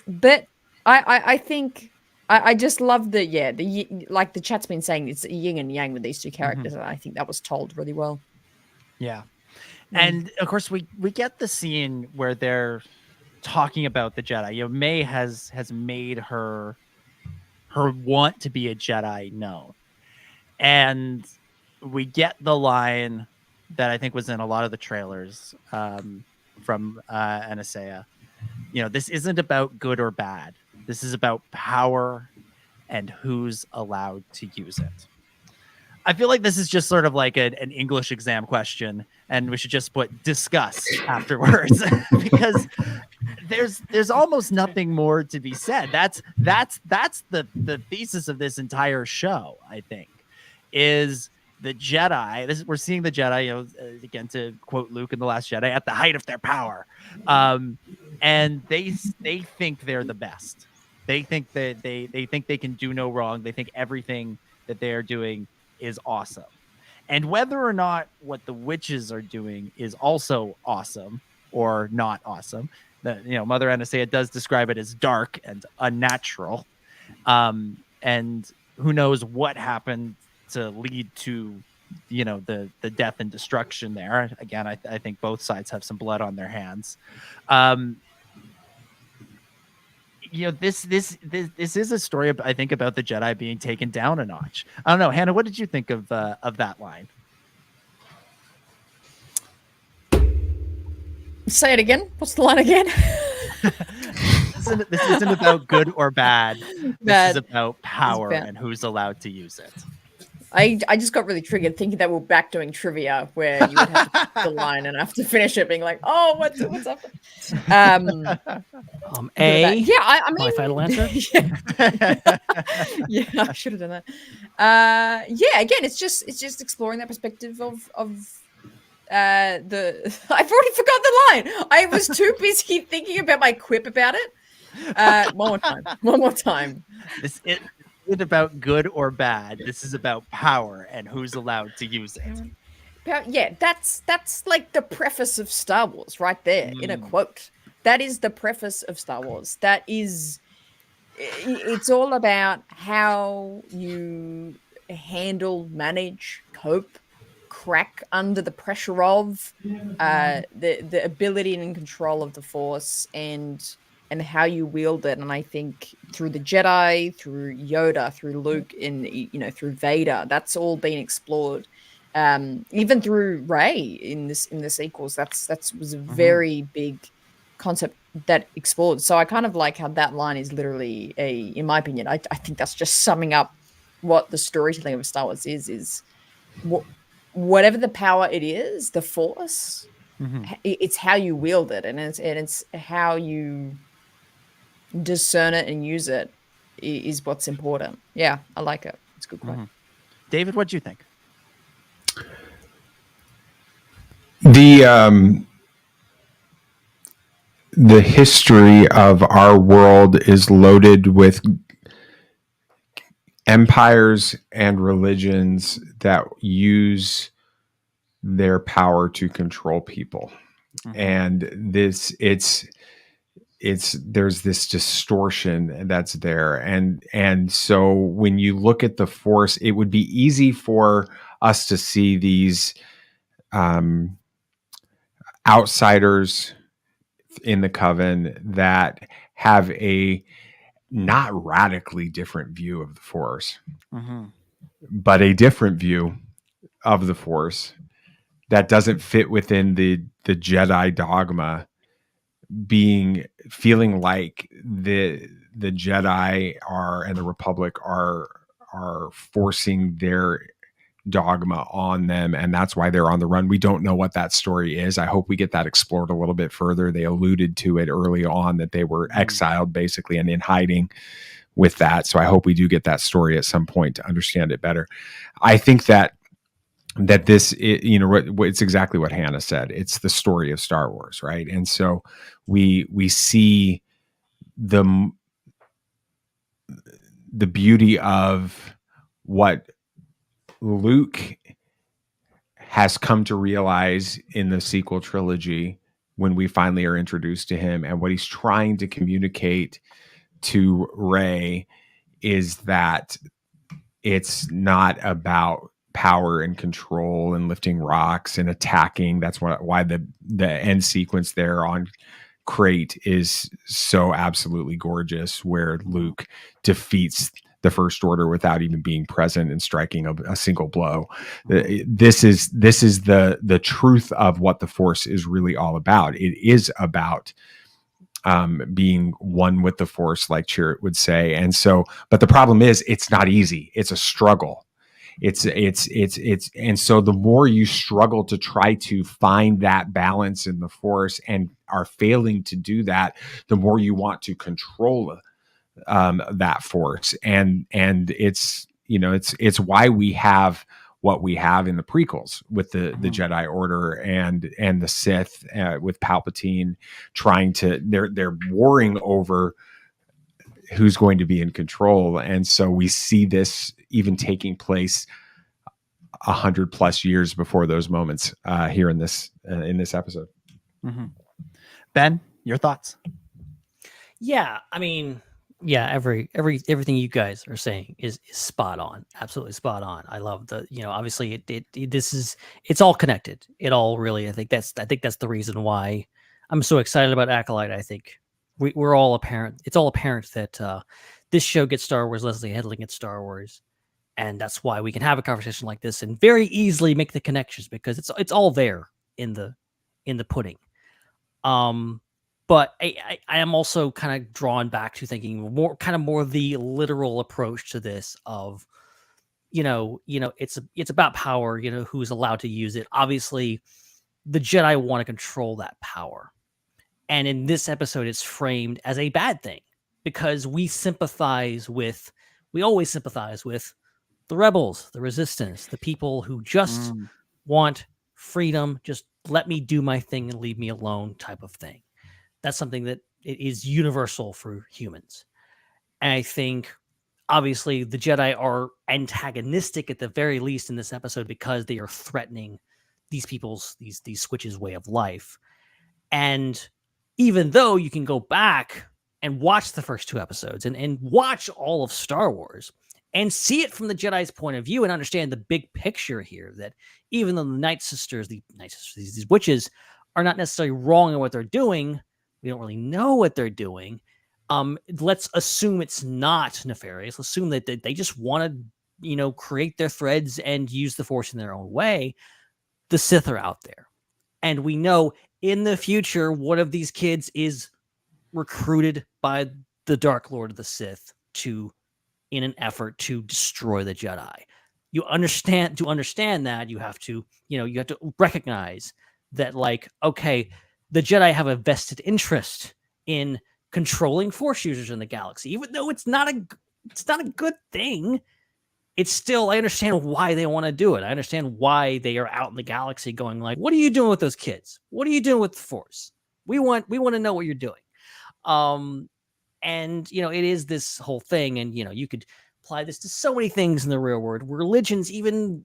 But I think. I just love like the chat's been saying, it's yin and yang with these two characters, and I think that was told really well. Yeah. And of course we get the scene where they're talking about the Jedi. May has made her want to be a Jedi known. And we get the line that I think was in a lot of the trailers from Anasea. This isn't about good or bad. This is about power and who's allowed to use it. I feel like this is just sort of like an English exam question, and we should just put discuss afterwards because there's almost nothing more to be said. That's the thesis of this entire show, I think, is the Jedi. We're seeing the Jedi, again, to quote Luke in The Last Jedi, at the height of their power, and they think they're the best. They think that they think they can do no wrong. They think everything that they are doing is awesome. And whether or not what the witches are doing is also awesome or not awesome, Mother Anasea does describe it as dark and unnatural. And who knows what happened to lead to, the death and destruction there. Again, I think both sides have some blood on their hands. This is a story, I think, about the Jedi being taken down a notch. I don't know, Hannah, what did you think of that line? Say it again. What's the line again? This isn't about good or bad. This is about power and who's allowed to use it. I just got really triggered thinking that we're back doing trivia where you would have to pick the line and have to finish it being like, oh, what's up? Yeah, I mean, my final answer. Yeah, I should have done that. Yeah, again, it's just exploring that perspective of I've already forgot the line. I was too busy thinking about my quip about it. One more time. isn't about good or bad. This is about power and who's allowed to use it. Yeah, that's like the preface of Star Wars right there in a quote. That is the preface of Star Wars. That is, it's all about how you handle, manage, cope, crack under the pressure of the ability and control of the Force, and how you wield it. And I think through the Jedi, through Yoda, through Luke, and through Vader, that's all been explored. Even through Rey in the sequels, that was a very big concept that explored. So I kind of like how that line is literally in my opinion, I think that's just summing up what the storytelling of Star Wars is whatever the power it is, the Force, it's how you wield it, and it's how you discern it and use it is what's important. Yeah, I like it. It's a good quote. David, what do you think? The history of our world is loaded with empires and religions that use their power to control people. And there's this distortion that's there. And so when you look at the Force, it would be easy for us to see these outsiders in the Coven that have a not radically different view of the Force, but a different view of the Force that doesn't fit within the Jedi dogma, feeling like the Jedi and the Republic are forcing their dogma on them, and that's why they're on the run. We don't know what that story is. I hope we get that explored a little bit further. They alluded to it early on that they were exiled basically and in hiding with that. So I hope we do get that story at some point to understand it better. I think that this, it's exactly what Hannah said. It's the story of Star Wars, right? And so we see the beauty of what Luke has come to realize in the sequel trilogy when we finally are introduced to him, and what he's trying to communicate to Rey is that it's not about power and control and lifting rocks and attacking. That's why the end sequence there on Crate is so absolutely gorgeous, where Luke defeats the First Order without even being present and striking a single blow. This is the truth of what the Force is really all about. It is about being one with the Force, like Chirrut would say. And so, but the problem is, it's not easy. It's a struggle. And so the more you struggle to try to find that balance in the Force and are failing to do that, the more you want to control that Force. And it's why we have what we have in the prequels with the Jedi Order and the Sith with Palpatine trying to, they're warring over who's going to be in control. And so we see this even taking place 100+ years before those moments here in this episode. Ben, your thoughts? Yeah, I mean, yeah, everything you guys are saying is spot on, absolutely spot on. I love obviously it's all connected. It all really, I think that's the reason why I'm so excited about Acolyte. I think we're all apparent. It's all apparent that this show gets Star Wars, Leslie Headland gets Star Wars, and that's why we can have a conversation like this and very easily make the connections, because it's all there in the pudding. But I am also kind of drawn back to thinking more the literal approach to this of, it's about power, who's allowed to use it. Obviously, the Jedi want to control that power. And in this episode, it's framed as a bad thing because we always sympathize with the rebels, the resistance, the people who just want freedom, just let me do my thing and leave me alone type of thing. That's something that is universal for humans. And I think obviously the Jedi are antagonistic at the very least in this episode because they are threatening these people's these Switches' way of life. And even though you can go back and watch the first 2 episodes and watch all of Star Wars and see it from the Jedi's point of view and understand the big picture here, that even though the Night Sisters, these witches, are not necessarily wrong in what they're doing, we don't really know what they're doing. Let's assume it's not nefarious. Let's assume that they just want to, create their threads and use the Force in their own way. The Sith are out there. And we know in the future, one of these kids is recruited by the Dark Lord of the Sith in an effort to destroy the Jedi. To understand that, you have to recognize that, like, okay, the Jedi have a vested interest in controlling Force users in the galaxy, even though it's not a good thing. It's still, I understand why they want to do it. I understand why they are out in the galaxy going like, what are you doing with those kids? What are you doing with the Force? We want to know what you're doing. And it is this whole thing, and you could apply this to so many things in the real world. Religions, even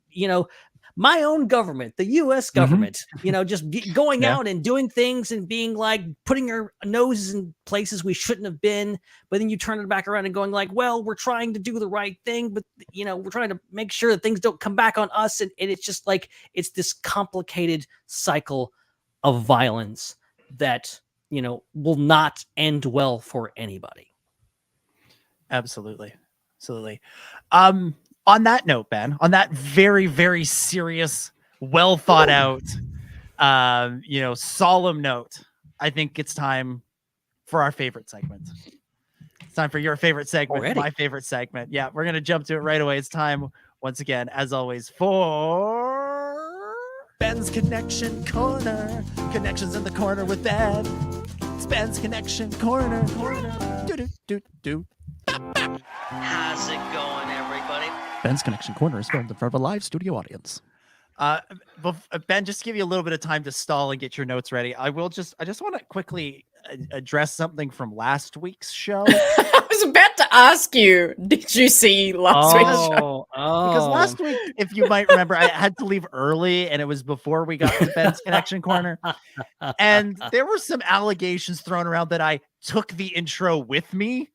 my own government, the U.S. government, just going out and doing things and being like putting our noses in places we shouldn't have been. But then you turn it back around and going like, well, we're trying to do the right thing, but we're trying to make sure that things don't come back on us. And it's just like, it's this complicated cycle of violence that, will not end well for anybody. Absolutely. On that note, Ben, on that very, very serious, well thought out, solemn note, I think it's time for our favorite segment. It's time for your favorite segment, Already? My favorite segment. Yeah, we're going to jump to it right away. It's time, once again, as always, for Ben's Connection Corner. Connections in the corner with Ben. It's Ben's Connection Corner. Do. How's it going, everybody? Ben's Connection Corner is filmed in front of a live studio audience. Ben, just to give you a little bit of time to stall and get your notes ready, I just want to quickly address something from last week's show. I was about to ask you, did you see last week's show? Because last week, if you might remember, I had to leave early, and it was before we got to Ben's Connection Corner. And there were some allegations thrown around that I took the intro with me,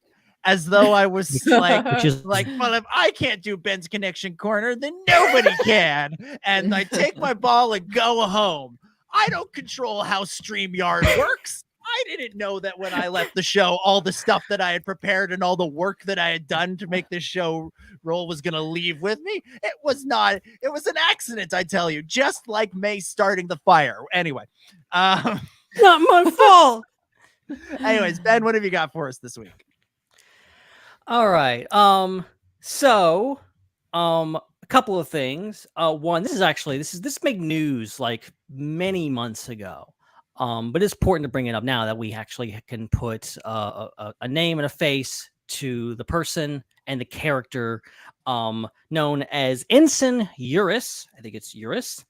as though I was like, well, if I can't do Ben's Connection Corner, then nobody can. And I take my ball and go home. I don't control how StreamYard works. I didn't know that when I left the show, all the stuff that I had prepared and all the work that I had done to make this show roll was going to leave with me. It was an accident, I tell you, just like May starting the fire. Anyway. Not my fault. Anyways, Ben, what have you got for us this week? All right. So a couple of things. One, this made news like many months ago. But it's important to bring it up now that we actually can put a name and a face to the person and the character known as Ensign Eurus. I think it's Eurus,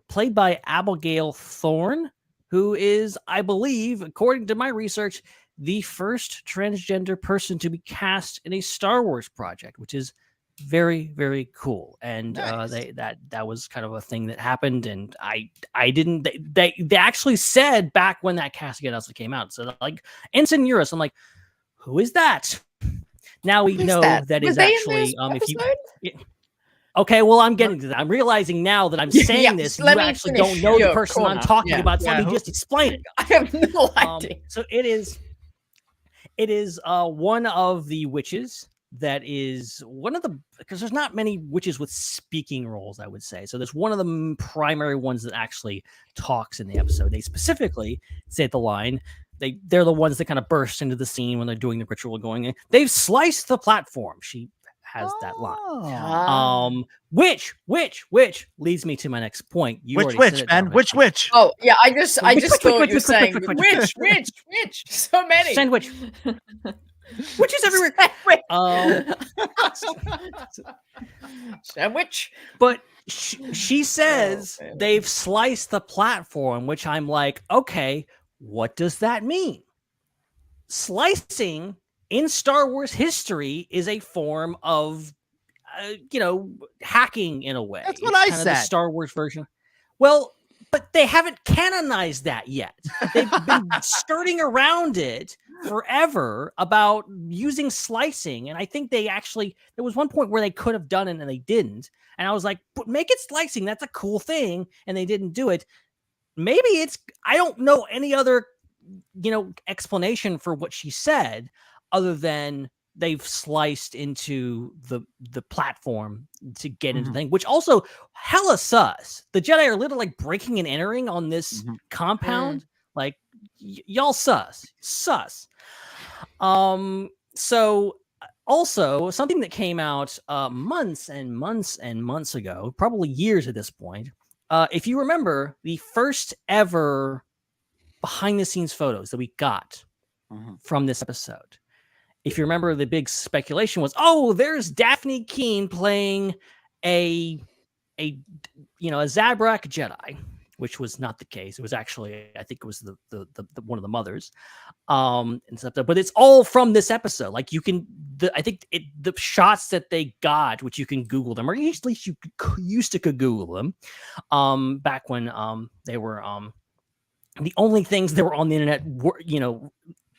played by Abigail Thorne, who is, I believe, according to my research, the first transgender person to be cast in a Star Wars project, which is very, very cool. And nice. That was kind of a thing that happened, and they actually said back when that casting announcement came out, so like Ensign Eurus, I'm like, who is that? Now we know that is actually okay, well, I'm getting to that. I'm realizing now that I'm saying this, you actually don't know the person I'm talking about, so let me just explain it. I have no idea. So it is one of the witches that is one of the, because there's not many witches with speaking roles, I would say. So there's one of the primary ones that actually talks in the episode. They specifically say the line, they're the ones that kind of burst into the scene when they're doing the ritual going in. They've sliced the platform. She has that line. Which leads me to my next point. Which witch? Oh yeah, I just thought you were saying which. So many. Sandwich. Witches everywhere. Sandwich. But she says they've sliced the platform, which I'm like, okay, what does that mean? Slicing in Star Wars history is a form of, hacking in a way. That's what It's I kind of the said. Star Wars version. Well, but they haven't canonized that yet. They've been skirting around it forever about using slicing. And I think there was one point where they could have done it and they didn't. And I was like, but make it slicing. That's a cool thing. And they didn't do it. Maybe I don't know any other, explanation for what she said other than they've sliced into the platform to get into the thing, which also hella sus. The Jedi are literally like breaking and entering on this compound. Like y'all sus. So also something that came out months and months and months ago, probably years at this point. If you remember the first ever behind the scenes photos that we got from this episode, if you remember, the big speculation was, there's Daphne Keene playing a Zabrak Jedi, which was not the case. It was actually, I think it was the one of the mothers, and stuff. But it's all from this episode. Like the shots that they got, which you can Google them, or at least you used to Google them, back when they were the only things that were on the internet were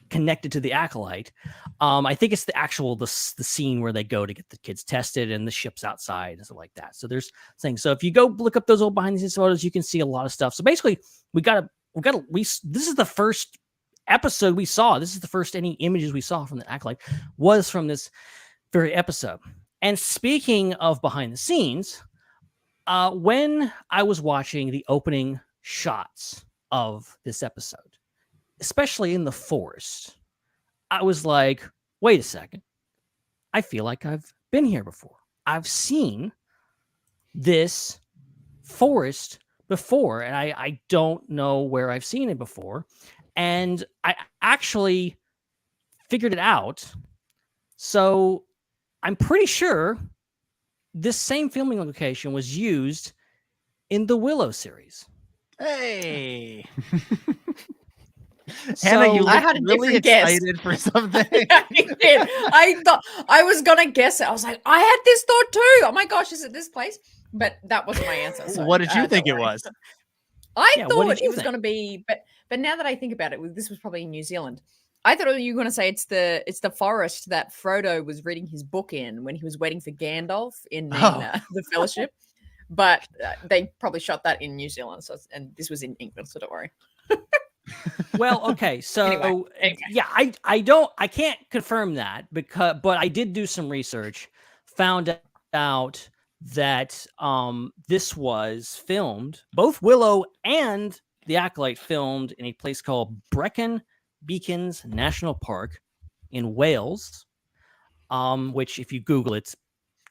connected to the Acolyte. I think it's the scene where they go to get the kids tested and the ship's outside and stuff like that. So there's things. So if you go look up those old behind the scenes photos, you can see a lot of stuff. So basically this is the first episode we saw. This is the first any images we saw from the Acolyte was from this very episode. And speaking of behind the scenes, when I was watching the opening shots of this episode, especially in the forest, I was like, wait a second. I feel like I've been here before. I've seen this forest before, and I don't know where I've seen it before. And I actually figured it out. So I'm pretty sure this same filming location was used in the Willow series. Hey. So, Hannah, you I had a really excited for something. I thought I was gonna guess it. I was like, I had this thought too. Oh my gosh, is it this place? But that wasn't my answer. So, what did you think it was? I thought it was going to be, but now that I think about it, this was probably in New Zealand. I thought you were going to say it's the forest that Frodo was reading his book in when he was waiting for Gandalf in the Fellowship. But they probably shot that in New Zealand, and this was in England, so don't worry. Well, okay, so anyway. Yeah, I can't confirm that but I did do some research, found out that this was filmed, both Willow and the Acolyte filmed in a place called Brecon Beacons National Park in Wales, which if you Google it's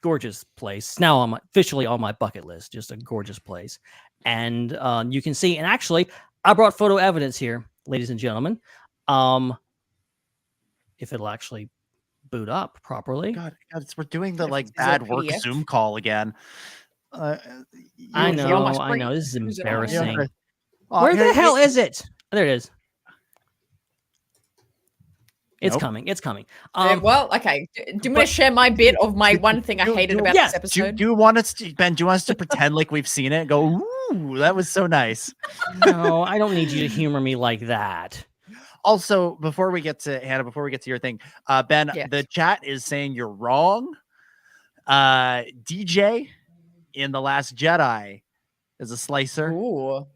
gorgeous place. Now officially on my bucket list, just a gorgeous place. And you can see, and actually I brought photo evidence here, ladies and gentlemen. If it'll actually boot up properly. God, we're doing the bad work Zoom call again. I know. This is embarrassing. Where here, the hell is it? Oh, there it is. It's Nope. coming. It's coming. Well, okay. Do you want to share my bit of my one thing I hated about this episode? Do you want us to, Ben? Do you want us to pretend like we've seen it? And go, ooh, that was so nice. No, I don't need you to humor me like that. Also, before we get to Hannah, before we get to your thing, Ben, the chat is saying you're wrong. DJ in The Last Jedi is a slicer. Ooh.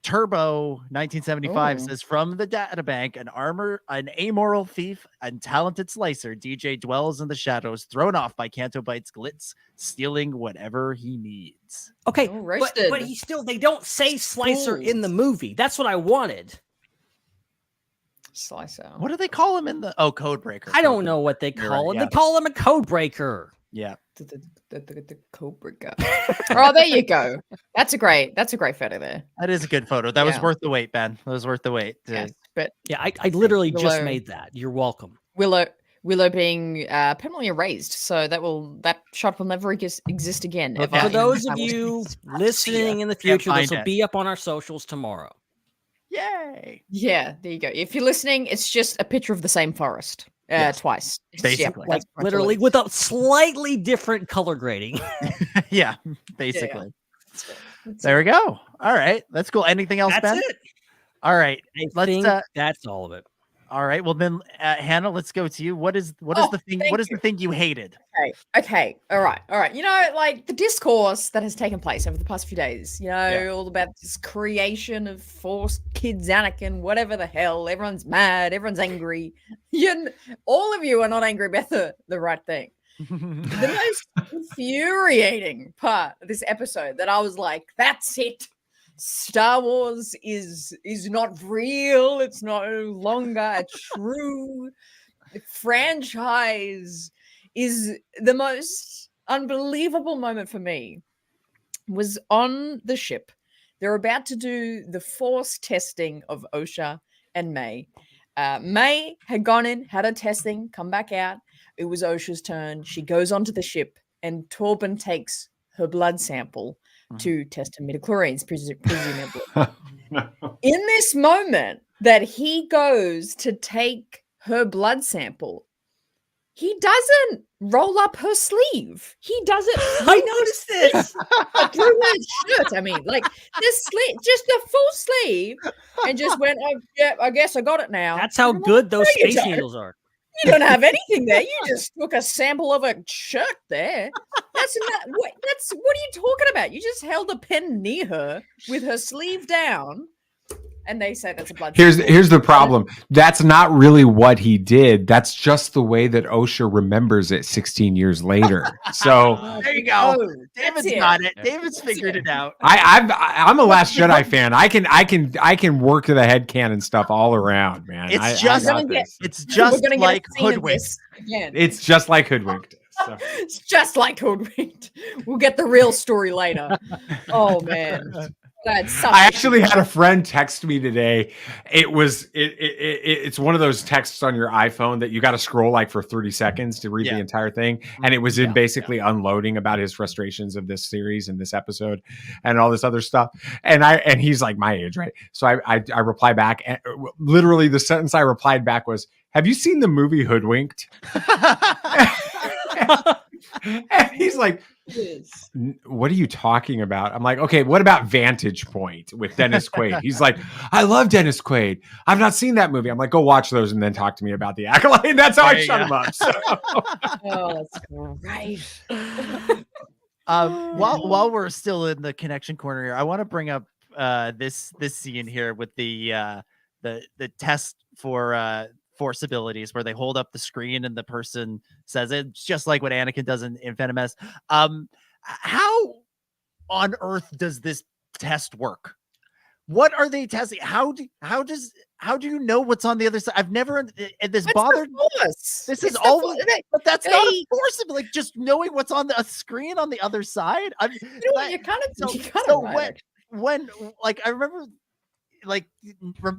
Turbo 1975 says, from the databank, an amoral thief and talented slicer, DJ dwells in the shadows, thrown off by Canto Bite's glitz, stealing whatever he needs. Okay, but they don't say slicer in the movie. That's what I wanted. Slicer. What do they call him in the code breaker? I don't know what they call him. They call him a code breaker. Yeah. The code breaker. Oh, there you go. That's a great photo there. That is a good photo. That was worth the wait, Ben. That was worth the wait. Yes, but yeah, I literally just made that. You're welcome. Willow being permanently erased, so that shot will never exist again. But for those of you listening in the future, this will be up on our socials tomorrow. Yay! Yeah, there you go. If you're listening, it's just a picture of the same forest. twice. Basically. Like literally with a slightly different color grading. Yeah, basically. There we go. All right, that's cool. Anything else, Ben? That's it. All right, I think that's all of it. All right. Well, then, Hannah, let's go to you. What is the thing? What is the thing you hated? Okay. All right. You know, like the discourse that has taken place over the past few days. You know, all about this creation of Force kids, Anakin, whatever the hell. Everyone's mad. Everyone's angry. All of you are not angry about the right thing. The most infuriating part of this episode that I was like, that's it. Star Wars is not real. It's no longer a true franchise. Is the most unbelievable moment for me was on the ship. They're about to do the Force testing of Osha and May. May had gone in, had her testing, come back out. It was Osha's turn. She goes onto the ship, and Torben takes her blood sample to test her midichlorians, presumably. In this moment that he goes to take her blood sample, he doesn't roll up her sleeve. He does it. I noticed this. Through her shirt. I mean, like the sleeve, just the full sleeve, and just went, oh, yeah, I guess I got it now. That's how good those space needles are. You don't have anything there. You just took a sample of a shirt there. What are you talking about? You just held a pen near her with her sleeve down, and they say that's a blood sample. Here's the problem. That's not really what he did. That's just the way that OSHA remembers it 16 years later. So there you go. David's got it. David's figured it out. I'm a Last Jedi fan. I can work the headcanon stuff all around, man. It's just like Hoodwinked. It's just like Hoodwinked. So. It's just like Hoodwinked. We'll get the real story later. Oh man. I actually had a friend text me today. It's one of those texts on your iPhone that you got to scroll like for 30 seconds to read the entire thing. And it was basically unloading about his frustrations of this series and this episode and all this other stuff. And he's like my age, right? So I reply back, and literally the sentence I replied back was, "Have you seen the movie Hoodwinked?" And he's like, "What are you talking about?" I'm like, "Okay, what about Vantage Point with Dennis Quaid?" He's like, "I love Dennis Quaid. I've not seen that movie." I'm like, "Go watch those and then talk to me about the Acolyte." And that's how I shut him up. So. Oh, that's great. While we're still in the connection corner here, I want to bring up this scene here with the test for Force abilities, where they hold up the screen and the person says it, just like what Anakin does in Phantom Menace. How on earth does this test work? What are they testing? How do you know what's on the other side? I've never this bothered. This is all, but that's not a Force, like just knowing what's on the screen on the other side. You kind of right. When like I remember like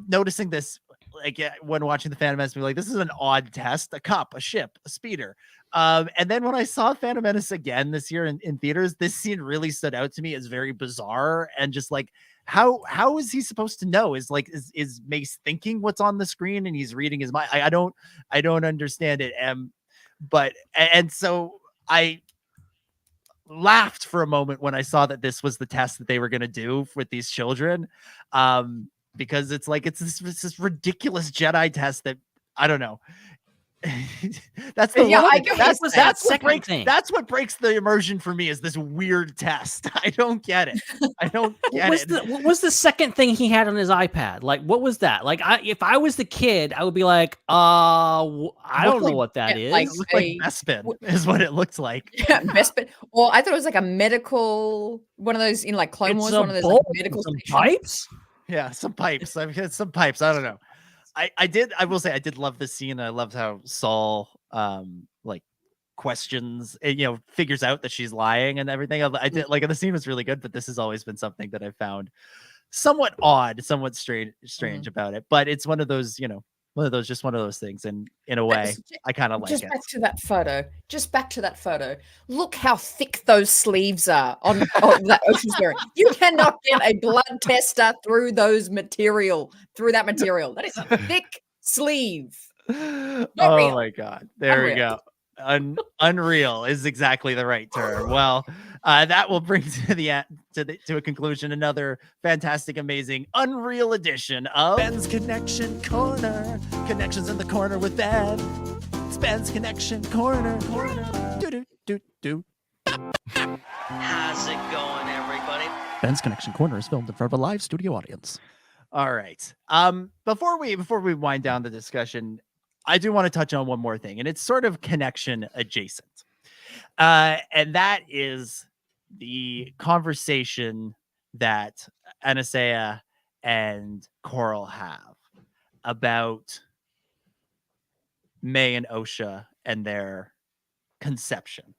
noticing this. Like when watching the Phantom Menace, be like, this is an odd test, a cup, a ship, a speeder. And then when I saw Phantom Menace again this year in theaters, this scene really stood out to me as very bizarre and just like, how is he supposed to know? Is Mace thinking what's on the screen and he's reading his mind? I don't understand it. And so I laughed for a moment when I saw that this was the test that they were going to do with these children. Because it's like it's this ridiculous Jedi test that I don't know. That's what breaks the immersion for me is this weird test. I don't get it. What was the second thing he had on his iPad? Like, what was that? Like, if I was the kid, I would be like, I don't know what that is. It looked like Bespin is what it looked like. Yeah, Bespin. Well, I thought it was like a medical, one of those in like Clone Wars, one of those like, medical pipes. Yeah, some pipes. I've had some pipes. I don't know. I will say I did love this scene. I loved how Saul like questions, figures out that she's lying and everything. I did like the scene was really good, but this has always been something that I found somewhat odd, somewhat strange about it. But it's one of those, one of those things, and in a way, I kind of like it. Back to that photo. Look how thick those sleeves are on that Ocean's wearing. You cannot get a blood tester through that material. That is a thick sleeve. Oh my God. There we Unreal. go. Unreal is exactly the right term. Well, that will bring to a conclusion another fantastic, amazing, unreal edition of Ben's Connection Corner. Connections in the corner with Ben. It's Ben's Connection Corner. Do. How's it going, everybody? Ben's Connection Corner is filmed in front of a live studio audience. All right. Before we wind down the discussion, I do want to touch on one more thing, and it's sort of connection adjacent. And that is the conversation that Anastasia and Coral have about May and Osha and their conception.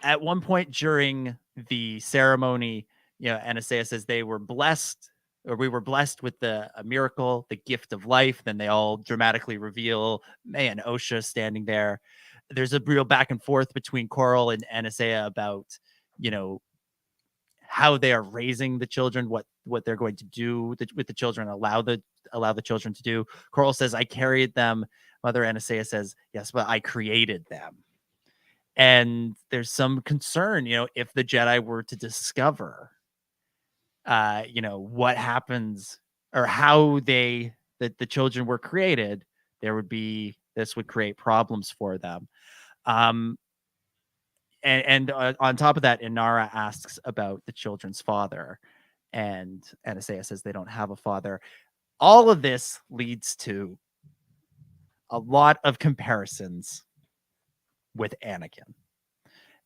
At one point during the ceremony, Anastasia says they were blessed, or we were blessed with a miracle, the gift of life. Then they all dramatically reveal May and Osha standing there. There's a real back and forth between Coral and Anastasia about, how they are raising the children, what they're going to do with the children, allow the children to do. Coral says, I carried them. Mother Anastasia says, yes, but I created them. And there's some concern, if the Jedi were to discover, what happens or how the children were created, this would create problems for them. And on top of that, Inara asks about the children's father, and Anastasia says they don't have a father. All of this leads to a lot of comparisons with Anakin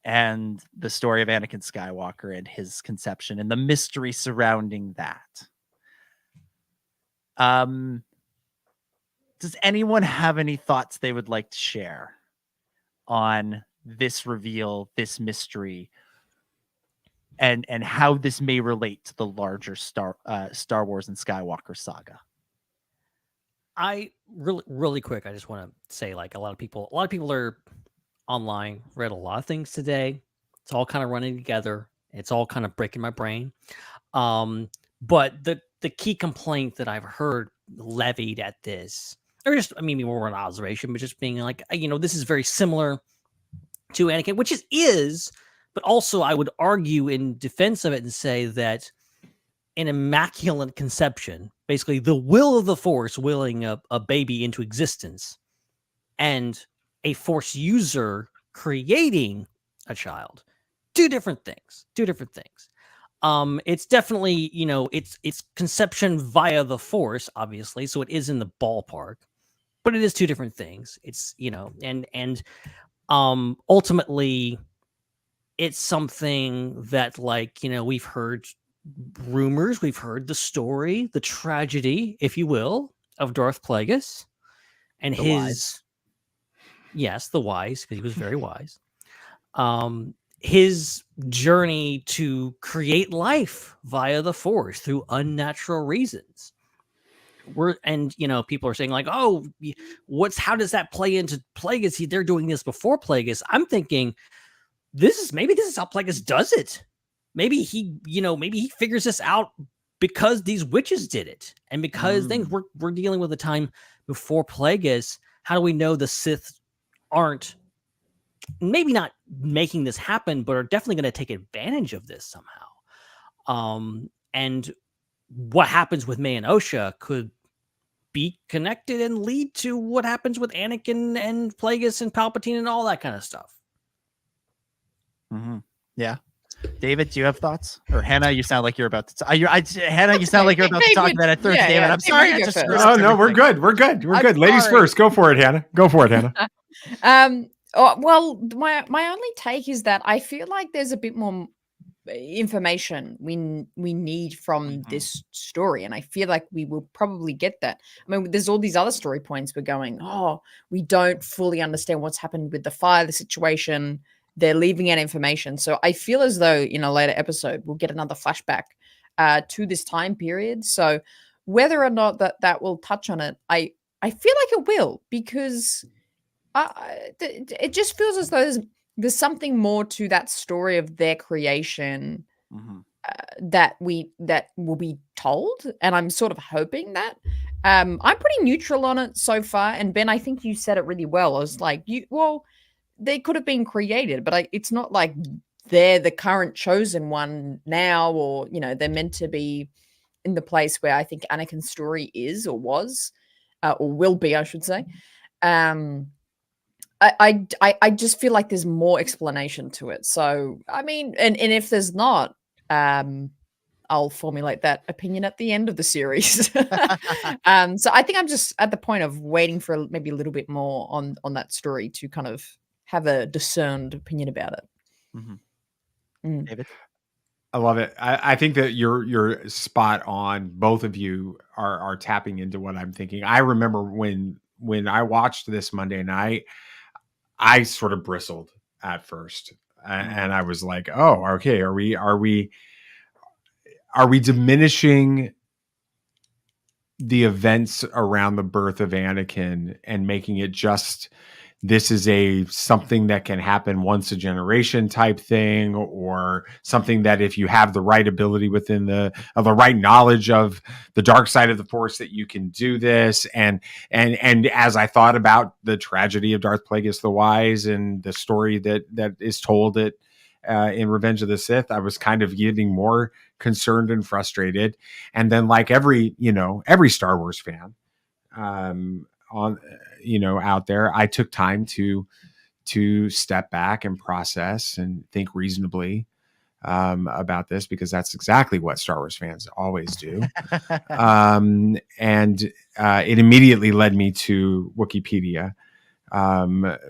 and the story of Anakin Skywalker and his conception and the mystery surrounding that. Does anyone have any thoughts they would like to share on this reveal, this mystery, and how this may relate to the larger Star Wars and Skywalker saga? I really quick, I just want to say, like, a lot of people are online, read a lot of things today. It's all kind of running together. It's all kind of breaking my brain. But the key complaint that I've heard levied at this, or just, maybe more an observation, but just being like, this is very similar to Anakin, which is, but also I would argue in defense of it and say that an immaculate conception, basically the will of the Force willing a baby into existence, and a Force user creating a child, two different things. It's definitely, it's conception via the Force, obviously, so it is in the ballpark, but it is two different things. It's, and ultimately it's something that, like, we've heard rumors, we've heard the story, the tragedy, if you will, of Darth Plagueis and the wise, because he was very wise. His journey to create life via the Force through unnatural reasons. People are saying, like, oh, how does that play into Plagueis? They're doing this before Plagueis. I'm thinking maybe this is how Plagueis does it. Maybe he figures this out because these witches did it, and because things we're dealing with a time before Plagueis. How do we know the Sith aren't maybe not making this happen, but are definitely going to take advantage of this somehow? And what happens with May and Osha could be connected and lead to what happens with Anakin and Plagueis and Palpatine and all that kind of stuff. Mm-hmm. Yeah. David, do you have thoughts? Or Hannah, you sound like you're about to Hannah, you sound like you're about to talk about it. David, yeah, I'm sorry. No, we're good. We're good. Ladies first. Go for it, Hannah. Well, my only take is that I feel like there's a bit more information we need from this story, and I feel like we will probably get that. There's all these other story points we're going, we don't fully understand what's happened with the fire, the situation. They're leaving out information. So I feel as though in a later episode, we'll get another flashback to this time period. So whether or not that will touch on it, I feel like it will, because it just feels as though there's something more to that story of their creation that will be told. And I'm sort of hoping that. I'm pretty neutral on it so far. And Ben, I think you said it really well. I was like, they could have been created, but it's not like they're the current chosen one now, or they're meant to be in the place where I think Anakin's story is or was, or will be, I should say. I just feel like there's more explanation to it. So I mean, and if there's not, I'll formulate that opinion at the end of the series. So I think I'm just at the point of waiting for maybe a little bit more on that story to kind of have a discerned opinion about it. David? I love it. I think that you're spot on. Both of you are tapping into what I'm thinking. I remember when I watched this Monday night, I sort of bristled at first, and I was like, "Oh, okay. Are we diminishing the events around the birth of Anakin and making it just this is something that can happen once a generation type thing, or something that if you have the right ability within the right knowledge of the dark side of the Force, that you can do this." And as I thought about the tragedy of Darth Plagueis the Wise and the story that is told in Revenge of the Sith, I was kind of getting more concerned and frustrated. And then, like every Star Wars fan, out there, I took time to step back and process and think reasonably about this, because that's exactly what Star Wars fans always do. And it immediately led me to Wikipedia,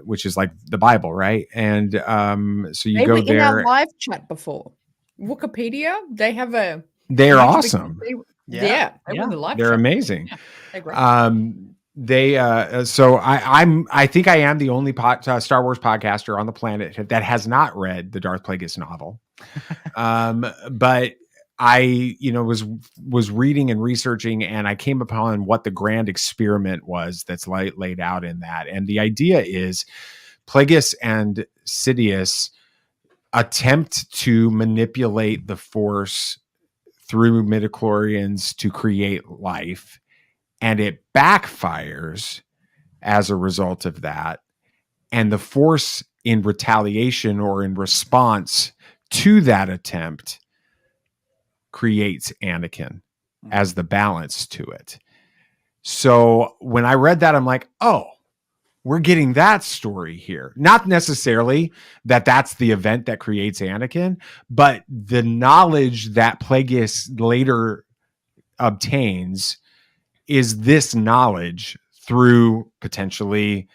which is like the Bible, right? And so you go there. In our live chat before Wikipedia, they have they're awesome. They're amazing. Yeah, they're great. So I think I am the only Star Wars podcaster on the planet that has not read the Darth Plagueis novel. But I, was reading and researching, and I came upon what the grand experiment was that's laid out in that. And the idea is Plagueis and Sidious attempt to manipulate the Force through midichlorians to create life, and it backfires as a result of that. And the Force, in retaliation or in response to that attempt, creates Anakin as the balance to it. So when I read that, I'm like, oh, we're getting that story here. Not necessarily that that's the event that creates Anakin, but the knowledge that Plagueis later obtains is this knowledge through potentially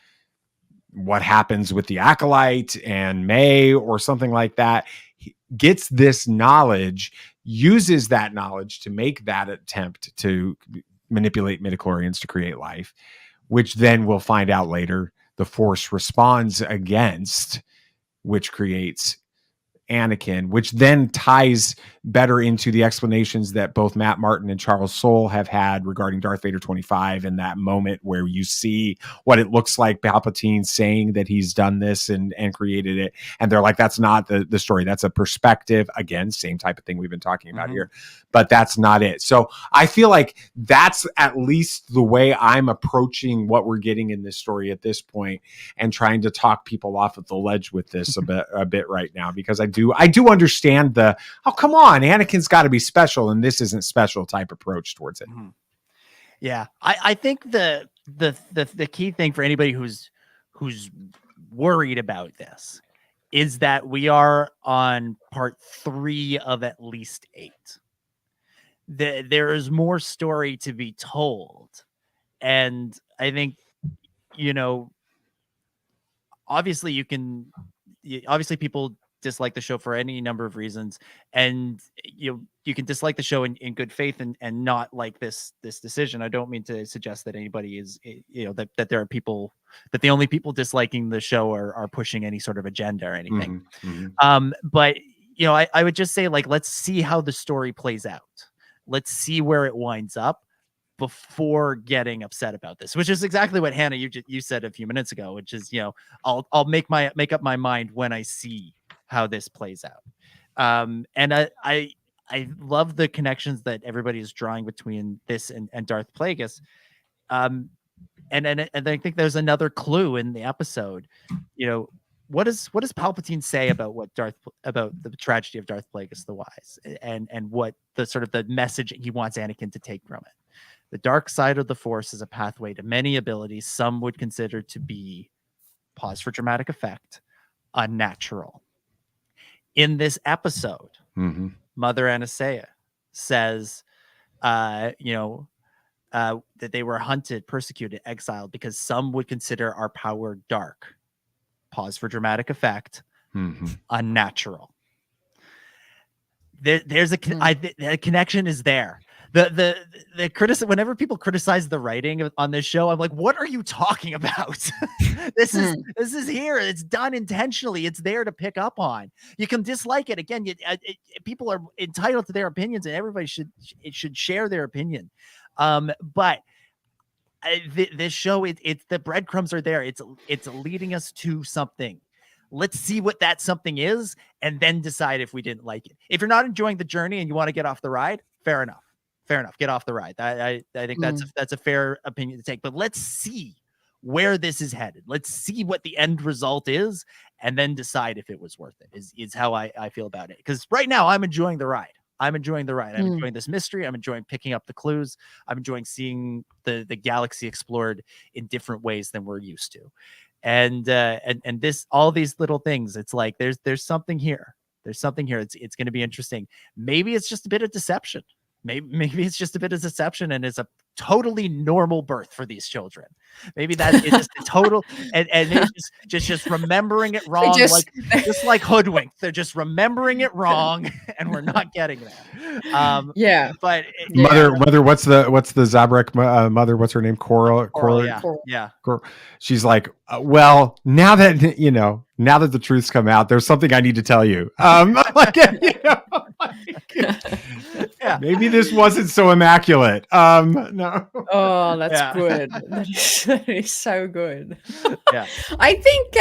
what happens with the Acolyte and May or something like that. He gets this knowledge, uses that knowledge to make that attempt to manipulate midichlorians to create life, which then we'll find out later the Force responds against, which creates Anakin, which then ties better into the explanations that both Matt Martin and Charles Soule have had regarding Darth Vader 25, and that moment where you see what it looks like Palpatine saying that he's done this and created it. And they're like, that's not the story. That's a perspective. Again, same type of thing we've been talking about here, but that's not it. So I feel like that's at least the way I'm approaching what we're getting in this story at this point, and trying to talk people off of the ledge with this a bit right now, because I do understand the, oh, come on, Anakin's got to be special and this isn't special type approach towards it. Yeah, I think the key thing for anybody who's worried about this is that we are on part 3 of at least 8. There is more story to be told, and I think obviously people dislike the show for any number of reasons, and you can dislike the show in good faith and not like this decision. I don't mean to suggest that anybody is that there are people, that the only people disliking the show are pushing any sort of agenda or anything. But I would just say, like, let's see how the story plays out. Let's see where it winds up before getting upset about this, which is exactly what Hannah you said a few minutes ago, which is I'll make up my mind when I see how this plays out. And I love the connections that everybody is drawing between this and Darth Plagueis, And I think there's another clue in the episode. What does Palpatine say about about the tragedy of Darth Plagueis the Wise, and what the sort of the message he wants Anakin to take from it? The dark side of the Force is a pathway to many abilities some would consider to be, pause for dramatic effect, unnatural. In this episode, Mother Anastasia says, that they were hunted, persecuted, exiled because some would consider our power dark. Pause for dramatic effect. Unnatural. There's a the connection is there. The criticism, whenever people criticize the writing on this show, I'm like, what are you talking about? This is here. It's done intentionally. It's there to pick up on. You can dislike it. Again, people are entitled to their opinions, and everybody should share their opinion. But this show, it's the breadcrumbs are there. It's leading us to something. Let's see what that something is, and then decide if we didn't like it. If you're not enjoying the journey and you want to get off the ride, fair enough. Get off the ride. I think that's a fair opinion to take. But let's see where this is headed. Let's see what the end result is, and then decide if it was worth it. Is how I feel about it. Because right now I'm enjoying the ride. I'm enjoying this mystery. I'm enjoying picking up the clues. I'm enjoying seeing the galaxy explored in different ways than we're used to. And this, all these little things, it's like there's something here. There's something here. It's going to be interesting. Maybe it's just a bit of deception. Maybe it's just a bit of deception, and it's a totally normal birth for these children. Maybe that is just a total and it's just remembering it wrong, just like hoodwinked. They're just remembering it wrong, and we're not getting that. But mother, what's the Zabrak mother? What's her name? Coral. Yeah. She's like, well, now that the truth's come out, there's something I need to tell you. Maybe this wasn't so immaculate. No. Oh, that's good. That is so good. Yeah. I think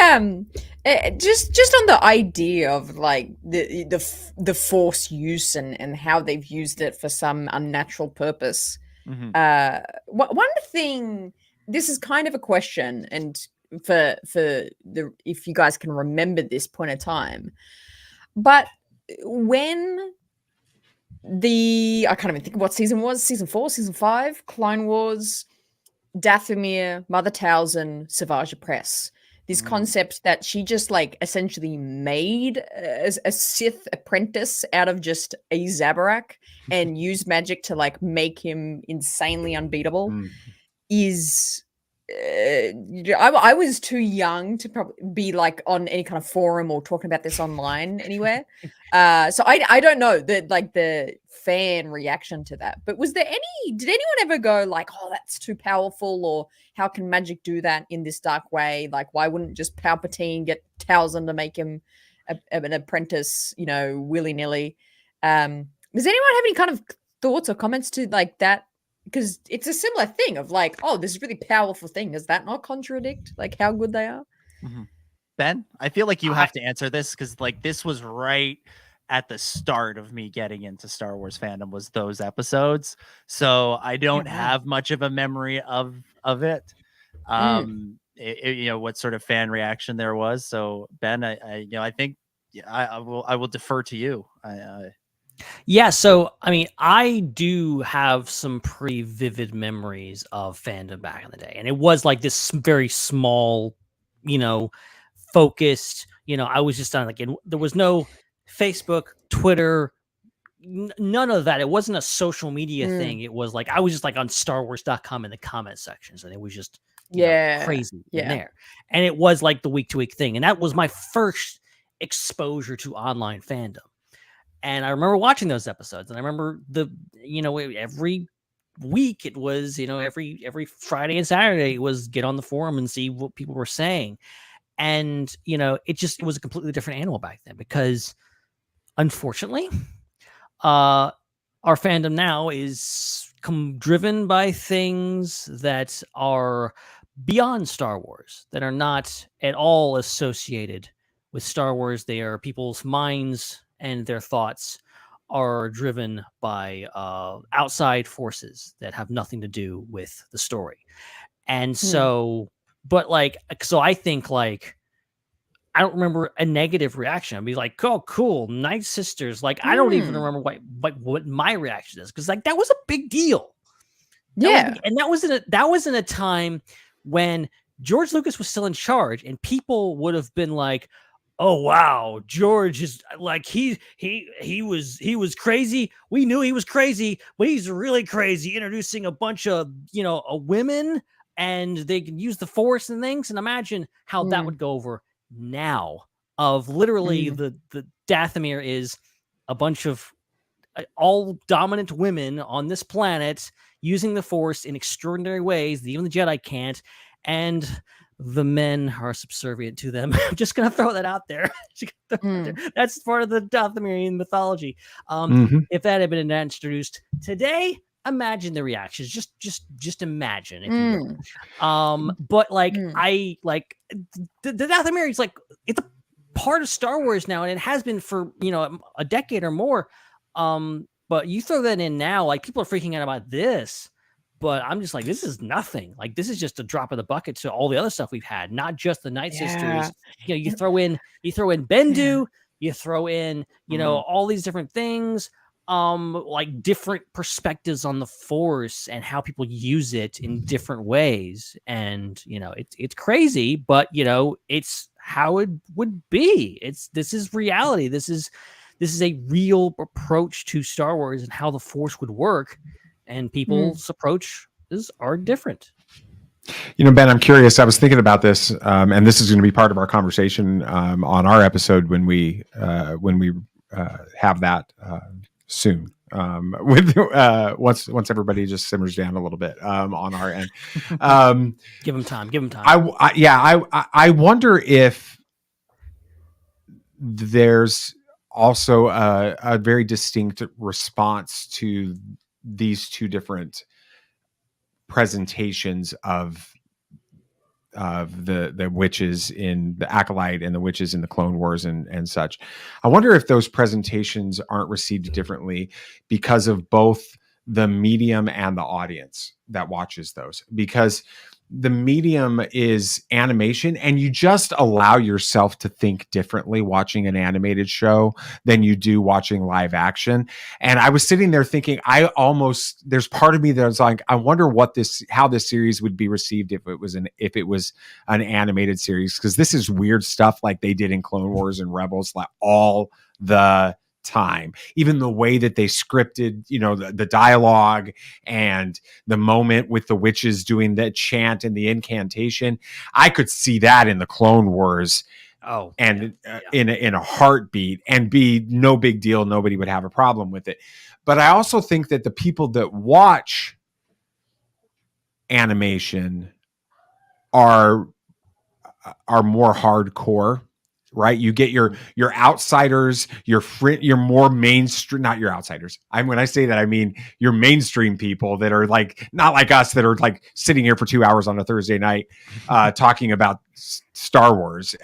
just on the idea of like the Force use and how they've used it for some unnatural purpose. One thing, this is kind of a question, and for if you guys can remember this point of time, but when I can't even think of what season was, season 4, season 5, Clone Wars, Dathomir, Mother Talzin, Savage Press. This concept that she just like essentially made a Sith apprentice out of just a Zabarak and used magic to like make him insanely unbeatable is... I was too young to probably be like on any kind of forum or talking about this online anywhere. So I don't know the fan reaction to that. But did anyone ever go like, oh, that's too powerful, or how can magic do that in this dark way? Like, why wouldn't just Palpatine get Talzin to make him an apprentice, willy-nilly? Does anyone have any kind of thoughts or comments to like that? Because it's a similar thing of like, oh, this really powerful thing. Does that not contradict like how good they are? Ben, I feel like you have to answer this, because like this was right at the start of me getting into Star Wars fandom, was those episodes. So I don't have much of a memory of it. What sort of fan reaction there was. So Ben, I think I will defer to you. Yeah, so I mean, I do have some pretty vivid memories of fandom back in the day, and it was like this very small, focused. I was just on there was no Facebook, Twitter, none of that. It wasn't a social media thing. It was like I was just like on StarWars.com in the comment sections, and it was just crazy in there. And it was like the week-to-week thing, and that was my first exposure to online fandom. And I remember watching those episodes, and I remember every week it was, every Friday and Saturday it was get on the forum and see what people were saying. And, it was a completely different animal back then, because unfortunately, our fandom now is driven by things that are beyond Star Wars, that are not at all associated with Star Wars. They are people's minds and their thoughts are driven by outside forces that have nothing to do with the story. And so, but like, so I think like, I don't remember a negative reaction. I'd be like, oh, cool, Night Sisters. Like, I don't even remember what my reaction is. Cause like, that was a big deal. And that was in a time when George Lucas was still in charge, and people would have been like, "Oh wow, George is like he was crazy. We knew he was crazy, but he's really crazy, introducing a bunch of women, and they can use the Force and things." And imagine how that would go over now. Of literally the Dathomir is a bunch of all dominant women on this planet using the Force in extraordinary ways that even the Jedi can't. And the men are subservient to them. I'm just gonna throw that out there. That's part of the Dathomirian mythology. If that had been introduced today, imagine the reactions. Just imagine, if you will. But like I like the Dathomir is like, it's a part of Star Wars now, and it has been for a decade or more. But you throw that in now, like people are freaking out about this. But I'm just like, this is nothing. Like, this is just a drop in the bucket to all the other stuff we've had, not just the Night Sisters. You throw in Bendu, you throw in, all these different things, like different perspectives on the Force and how people use it in different ways. And, it's crazy, but it's how it would be. This is reality. This is a real approach to Star Wars and how the Force would work. And people's approaches are different. Ben, I'm curious. I was thinking about this, and this is going to be part of our conversation on our episode when we have that soon. With once everybody just simmers down a little bit on our end. Give them time. I wonder if there's also a very distinct response to these two different presentations of the witches in the Acolyte and the witches in the Clone Wars and such. I wonder if those presentations aren't received differently because of both the medium and the audience that watches those, because the medium is animation, and you just allow yourself to think differently watching an animated show than you do watching live action. And I was sitting there thinking, there's part of me that was like, I wonder how this series would be received if it was an animated series, because this is weird stuff like they did in Clone Wars and Rebels, like all the time. Even the way that they scripted, the dialogue and the moment with the witches doing that chant and the incantation, I could see that in the Clone Wars. In a heartbeat, and be no big deal. Nobody would have a problem with it. But I also think that the people that watch animation are more hardcore. Right, you get your outsiders, your more mainstream, not your outsiders. When I say that, I mean your mainstream people that are like not like us, that are like sitting here for 2 hours on a Thursday night talking about Star Wars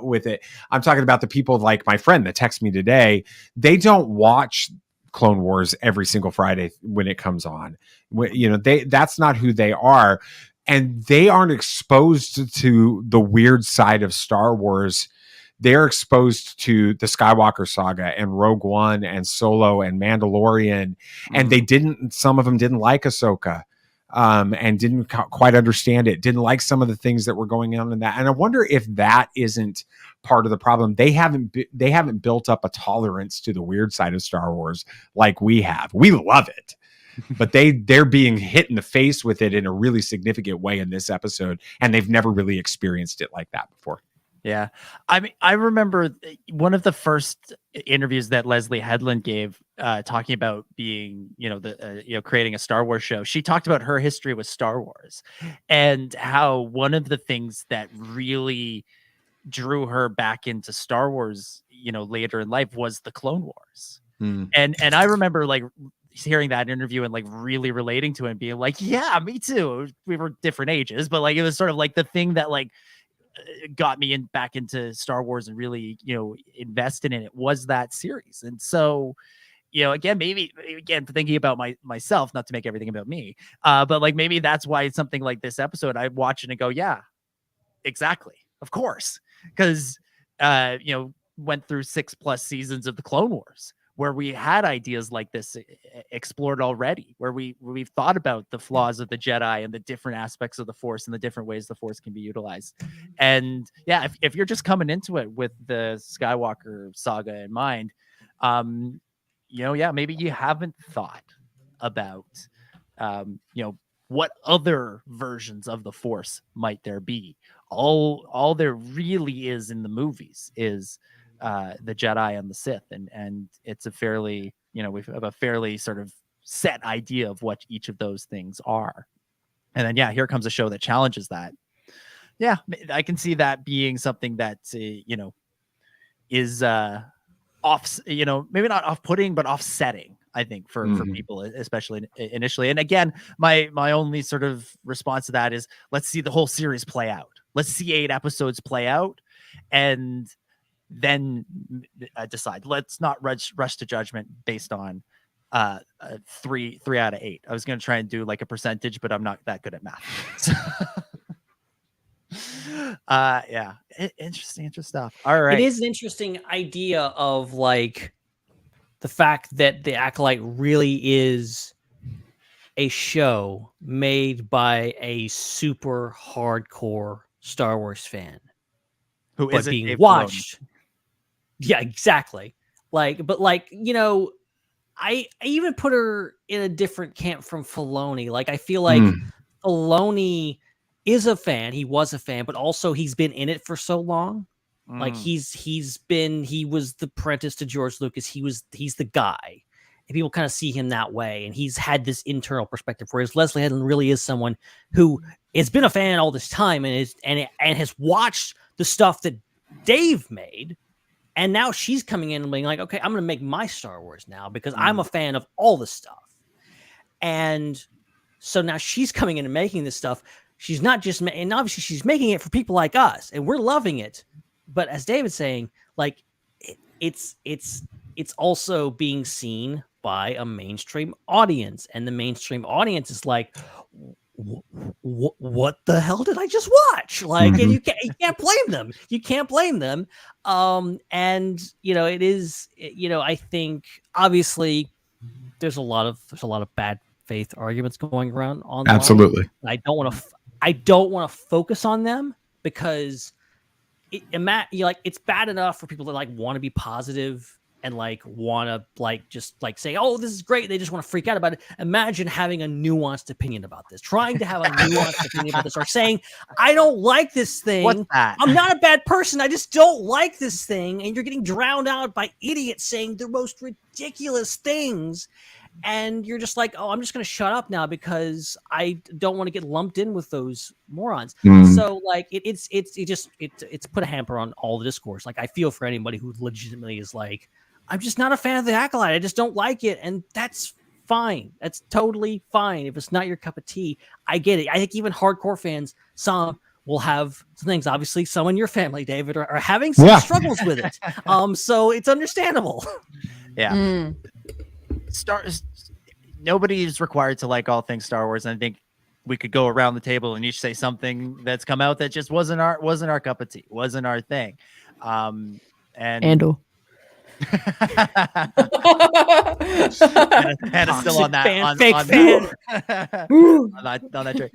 with it. I'm talking about the people like my friend that texted me today. They don't watch Clone Wars every single Friday when it comes on. That's not who they are, and they aren't exposed to the weird side of Star Wars. They're exposed to the Skywalker saga and Rogue One and Solo and Mandalorian. And some of them didn't like Ahsoka and didn't quite understand it. Didn't like some of the things that were going on in that. And I wonder if that isn't part of the problem. They haven't built up a tolerance to the weird side of Star Wars like we have. We love it. But they're being hit in the face with it in a really significant way in this episode. And they've never really experienced it like that before. Yeah. I mean, I remember one of the first interviews that Leslie Headland gave talking about being, creating a Star Wars show. She talked about her history with Star Wars and how one of the things that really drew her back into Star Wars, later in life was the Clone Wars. And I remember like hearing that interview and like really relating to it and being like, yeah, me too. We were different ages, but like, it was sort of like the thing that like got me back into Star Wars and really, invested in it was that series. And so, again, maybe thinking about myself, not to make everything about me, but like maybe that's why it's something like this episode I watch it and go, yeah, exactly, of course, because went through 6+ seasons of the Clone Wars where we had ideas like this explored already, where we've thought about the flaws of the Jedi and the different aspects of the Force and the different ways the Force can be utilized. And yeah, if you're just coming into it with the Skywalker saga in mind, maybe you haven't thought about, what other versions of the Force might there be. All there really is in the movies is the Jedi and the Sith, and it's a fairly, we have a fairly sort of set idea of what each of those things are. And then here comes a show that challenges that. Yeah, I can see that being something that is off, maybe not off-putting, but offsetting, I think, for people, especially initially. And again, my only sort of response to that is, let's see the whole series play out. Let's see 8 episodes play out, and then decide. Let's not rush to judgment based on 3 out of 8. I was going to try and do like a percentage, but I'm not that good at math. Interesting stuff. All right. It is an interesting idea of like the fact that the Acolyte really is a show made by a super hardcore Star Wars fan who but isn't being Dave watched. Yeah, exactly. I even put her in a different camp from Filoni. Like, I feel like Filoni is a fan. He was a fan, but also he's been in it for so long. Like he was the apprentice to George Lucas. He's the guy, and people kind of see him that way. And he's had this internal perspective, whereas Leslie Headland really is someone who has been a fan all this time and has watched the stuff that Dave made. And now she's coming in and being like, okay, I'm going to make my Star Wars now because I'm a fan of all the stuff. And so now she's coming in and making this stuff. She's not just, and obviously she's making it for people like us, and we're loving it. But as David's saying, like it's also being seen by a mainstream audience, and the mainstream audience is like, what the hell did I just watch? Like, and you can't blame them. You can't blame them. And it is, I think obviously there's a lot of bad faith arguments going around online. Absolutely. I don't want to focus on them because it's bad enough for people that like want to be positive and like want to like just like say, oh, this is great. They just want to freak out about it. Imagine having a nuanced opinion about this, trying to have a nuanced opinion about this, or saying, I don't like this thing. What's that? I'm not a bad person. I just don't like this thing. And you're getting drowned out by idiots saying the most ridiculous things. And you're just like, oh, I'm just going to shut up now because I don't want to get lumped in with those morons. So like it's put a hamper on all the discourse. Like I feel for anybody who legitimately is like, I'm just not a fan of the Acolyte. I just don't like it. And that's fine. That's totally fine. If it's not your cup of tea, I get it. I think even hardcore fans, some will have some things. Obviously, some in your family, David, are having some struggles with it. So it's understandable. Yeah. Nobody is required to like all things Star Wars. And I think we could go around the table and each say something that's come out that just wasn't our cup of tea, wasn't our thing. Hannah's still on that fan, fake fan. on that trick.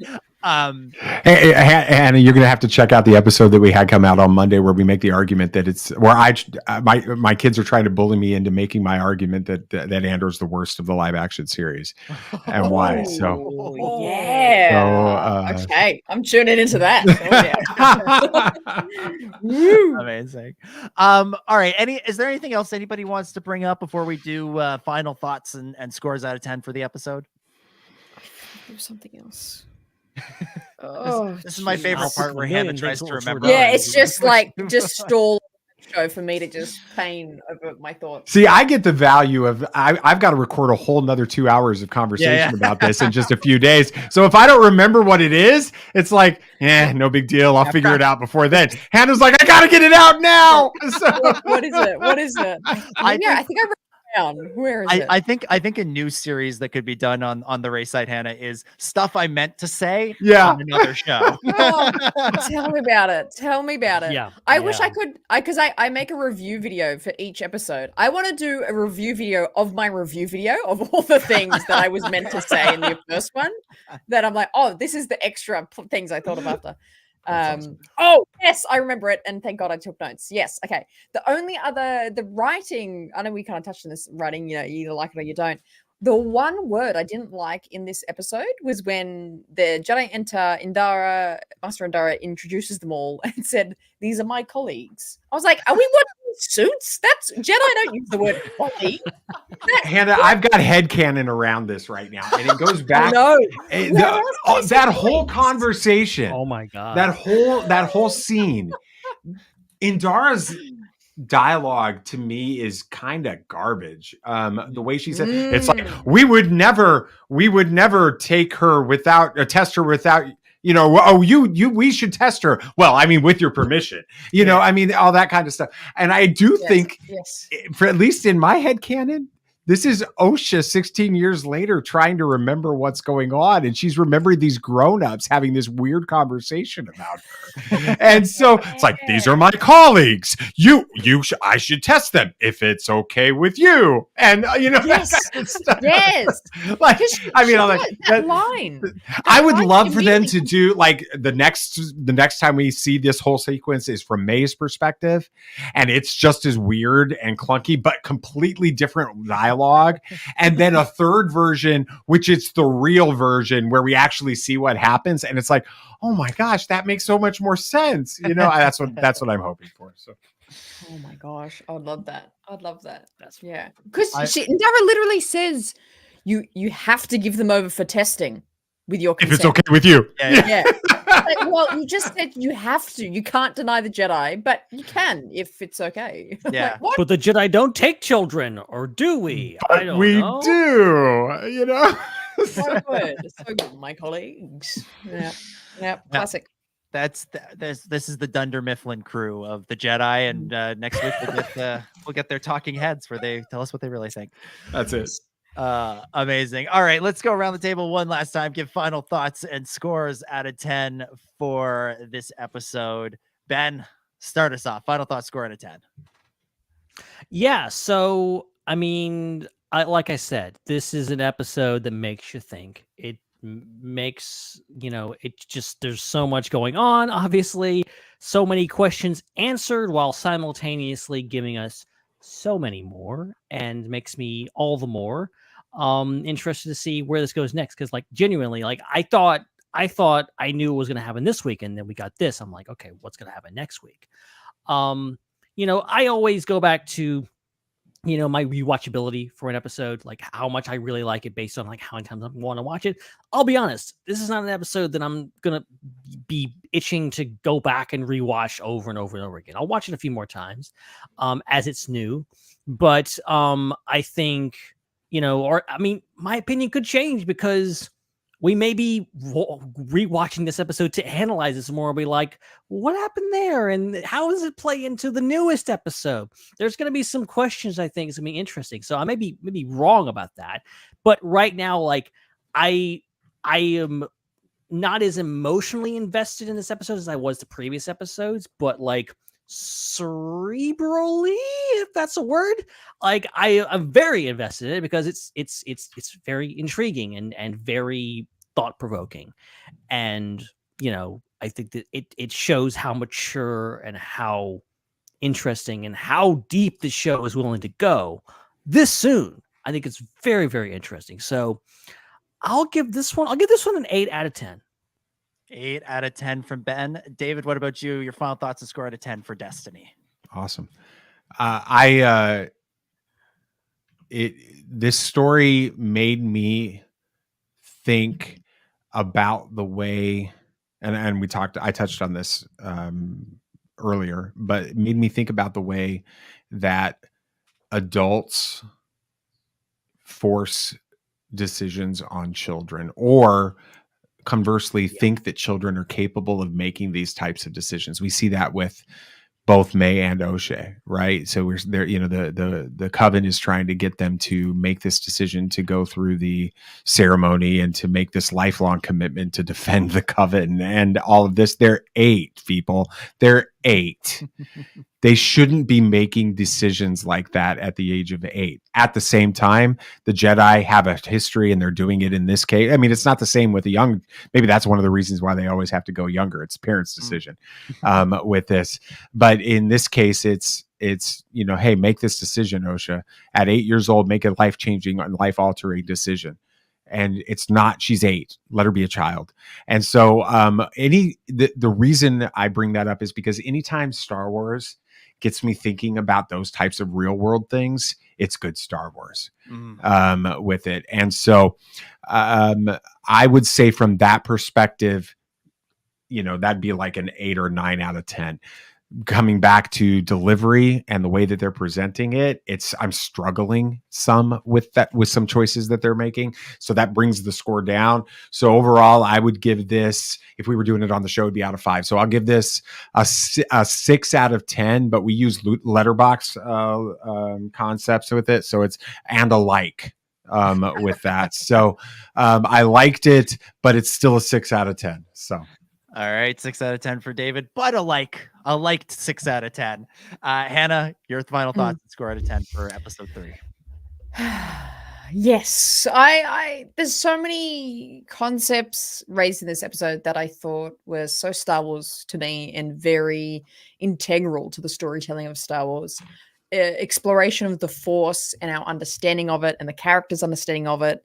Hey, Hannah, you're gonna have to check out the episode that we had come out on Monday where we make the argument that it's where my kids are trying to bully me into making my argument that Andor's the worst of the live action series and why. So okay, I'm tuning into that. Amazing. All right. Is there anything else anybody wants to bring up before we do final thoughts and scores out of 10 for the episode? There's something else. This is my favorite part where Hannah tries to remember. Yeah, it's just like stall show for me to just pain over my thoughts. See, I get the value of I've got to record a whole nother 2 hours of conversation about this in just a few days. So if I don't remember what it is, it's like, no big deal. I'll figure it out before then. Hannah's like, I gotta get it out now. So. What is it? I think I read down. Where is it? I think a new series that could be done on the Raeside, Hannah, is stuff I meant to say on another show. Oh, tell me about it. Tell me about it. Yeah. I wish I could, because I make a review video for each episode. I want to do a review video of my review video of all the things that I was meant to say in the first one. That I'm like, oh, this is the extra things I thought of after. Awesome. Oh yes, I remember it, and thank God I took notes. Yes, okay. The writing, I know we kind of touched on this writing, you either like it or you don't. The one word I didn't like in this episode was when the Jedi enter, Master Indara introduces them all and said, "These are my colleagues." I was like, "Are we watching Suits? That's Jedi don't use the word colleague." Hannah, I've got headcanon around this right now, and it goes back. That whole conversation. Oh my god! That whole scene. Indara's dialogue to me is kind of garbage. The way she said it's like we would never take her without test her without. We should test her. Well, I mean, with your permission, I mean, all that kind of stuff. And I do think, for at least in my head canon, this is Osha 16 years later trying to remember what's going on. And she's remembering these grown-ups having this weird conversation about her. And so it's like, these are my colleagues. I should test them if it's okay with you. And, yes. that kind of stuff. Yes. Like, I mean, that line. I would love for them to do like the next time we see this whole sequence is from May's perspective. And it's just as weird and clunky, but completely different dialogue. And then a third version, which is the real version where we actually see what happens. And it's like, oh my gosh, that makes so much more sense. That's what I'm hoping for. So. Oh my gosh, I would love that. Because Indara literally says you have to give them over for testing with your consent. If it's okay with you. Yeah. Well, you just said you have to. You can't deny the Jedi, but you can if it's okay. Yeah. What? But the Jedi don't take children, or do we? But we do. So good. So good, my colleagues. Yeah. Classic. This is the Dunder Mifflin crew of the Jedi, and next week we'll get their talking heads where they tell us what they really think. That's it. Amazing. All right, let's go around the table one last time, give final thoughts and scores out of 10 for this episode. Ben, start us off. Final thought, score out of 10. Yeah, so I mean, like I said, this is an episode that makes you think. It makes, there's so much going on, obviously, so many questions answered while simultaneously giving us so many more, and makes me all the more interested to see where this goes next. Because, like, genuinely, like, I thought I knew what was going to happen this week, and then we got this. I'm like, okay, what's going to happen next week? I always go back to, my rewatchability for an episode, like how much I really like it based on like how many times I want to watch it. I'll be honest, this is not an episode that I'm gonna be itching to go back and rewatch over and over and over again. I'll watch it a few more times as it's new, but I think, my opinion could change because we may be rewatching this episode to analyze this more. Be like, what happened there? And how does it play into the newest episode? There's going to be some questions I think is going to be interesting. So I may be wrong about that. But right now, like, I am not as emotionally invested in this episode as I was the previous episodes, but like cerebrally, if that's a word, like I'm very invested in it because it's very intriguing and very thought-provoking, and I think that it shows how mature and how interesting and how deep the show is willing to go this soon. I think it's very, very interesting. So I'll give this one an 8 out of 10. 8 out of 10 from Ben. David, what about you? Your final thoughts and score out of 10 for Destiny. Awesome. This story made me think about the way, and I touched on this earlier, but it made me think about the way that adults force decisions on children, or conversely think that children are capable of making these types of decisions. We see that with both May and O'Shea, right? So we're there, you know, the coven is trying to get them to make this decision to go through the ceremony and to make this lifelong commitment to defend the coven and all of this. They're 8 people. They're 8. They shouldn't be making decisions like that at the age of 8. At the same time, the Jedi have a history and they're doing it in this case. I mean, it's not the same with the young. Maybe that's one of the reasons why they always have to go younger. It's parents' decision with this. But in this case, it's, you know, hey, make this decision, O'Shea. At 8 years old, make a life-changing and life-altering decision. And it's not, she's 8, let her be a child. And so the reason I bring that up is because anytime Star Wars gets me thinking about those types of real world things, it's good Star Wars with it. And so I would say from that perspective, you know, that'd be like an 8 or 9 out of 10. Coming back to delivery and the way that they're presenting it, I'm struggling some with that, with some choices that they're making. So that brings the score down. So overall, I would give this, if we were doing it on the show, it'd be out of 5. So I'll give this a 6 out of 10, but we use letterbox concepts with it. So it's and alike with that. So I liked it, but it's still a 6 out of 10. So. All right, 6 out of 10 for David, but a liked 6 out of 10. Hannah, your final thoughts and score out of 10 for episode 3. Yes, I there's so many concepts raised in this episode that I thought were so Star Wars to me and very integral to the storytelling of Star Wars. Exploration of the Force and our understanding of it and the characters' understanding of it.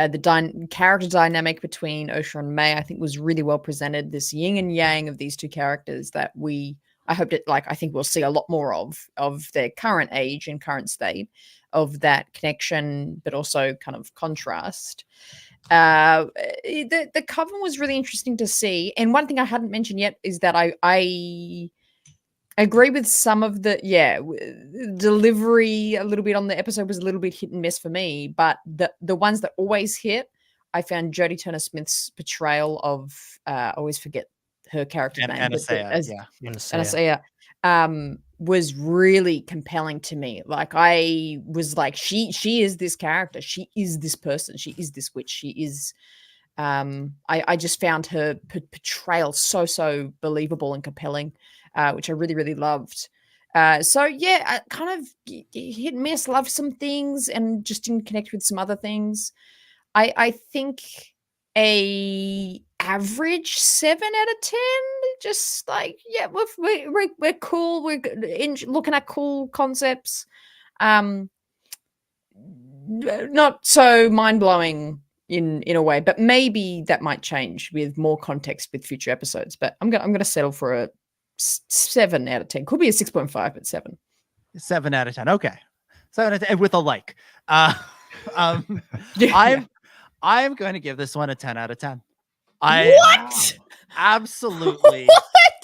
The character dynamic between O'Shea and May, I think, was really well presented. This yin and yang of these two characters that I think we'll see a lot more of their current age and current state, of that connection, but also kind of contrast. The coven was really interesting to see. And one thing I hadn't mentioned yet is that I agree with some of the delivery a little bit on the episode was a little bit hit and miss for me, but the ones that always hit, I found Jodie Turner-Smith's portrayal of I always forget her character's name, Anastasia, was really compelling to me. Like I was like, she is this character, she is this person, she is this witch, she is. I just found her portrayal so believable and compelling. Which I really, really loved. I kind of hit and miss, loved some things and just didn't connect with some other things. I think a average 7 out of 10, just like, yeah, we're cool. We're looking at cool concepts. Not so mind-blowing in a way, but maybe that might change with more context with future episodes. But I'm gonna settle for a 7 out of 10. Could be a 6.5, but 7. 7 out of 10. Okay. 7 out of 10 with a like. I'm going to give this one a 10 out of 10. What? Absolutely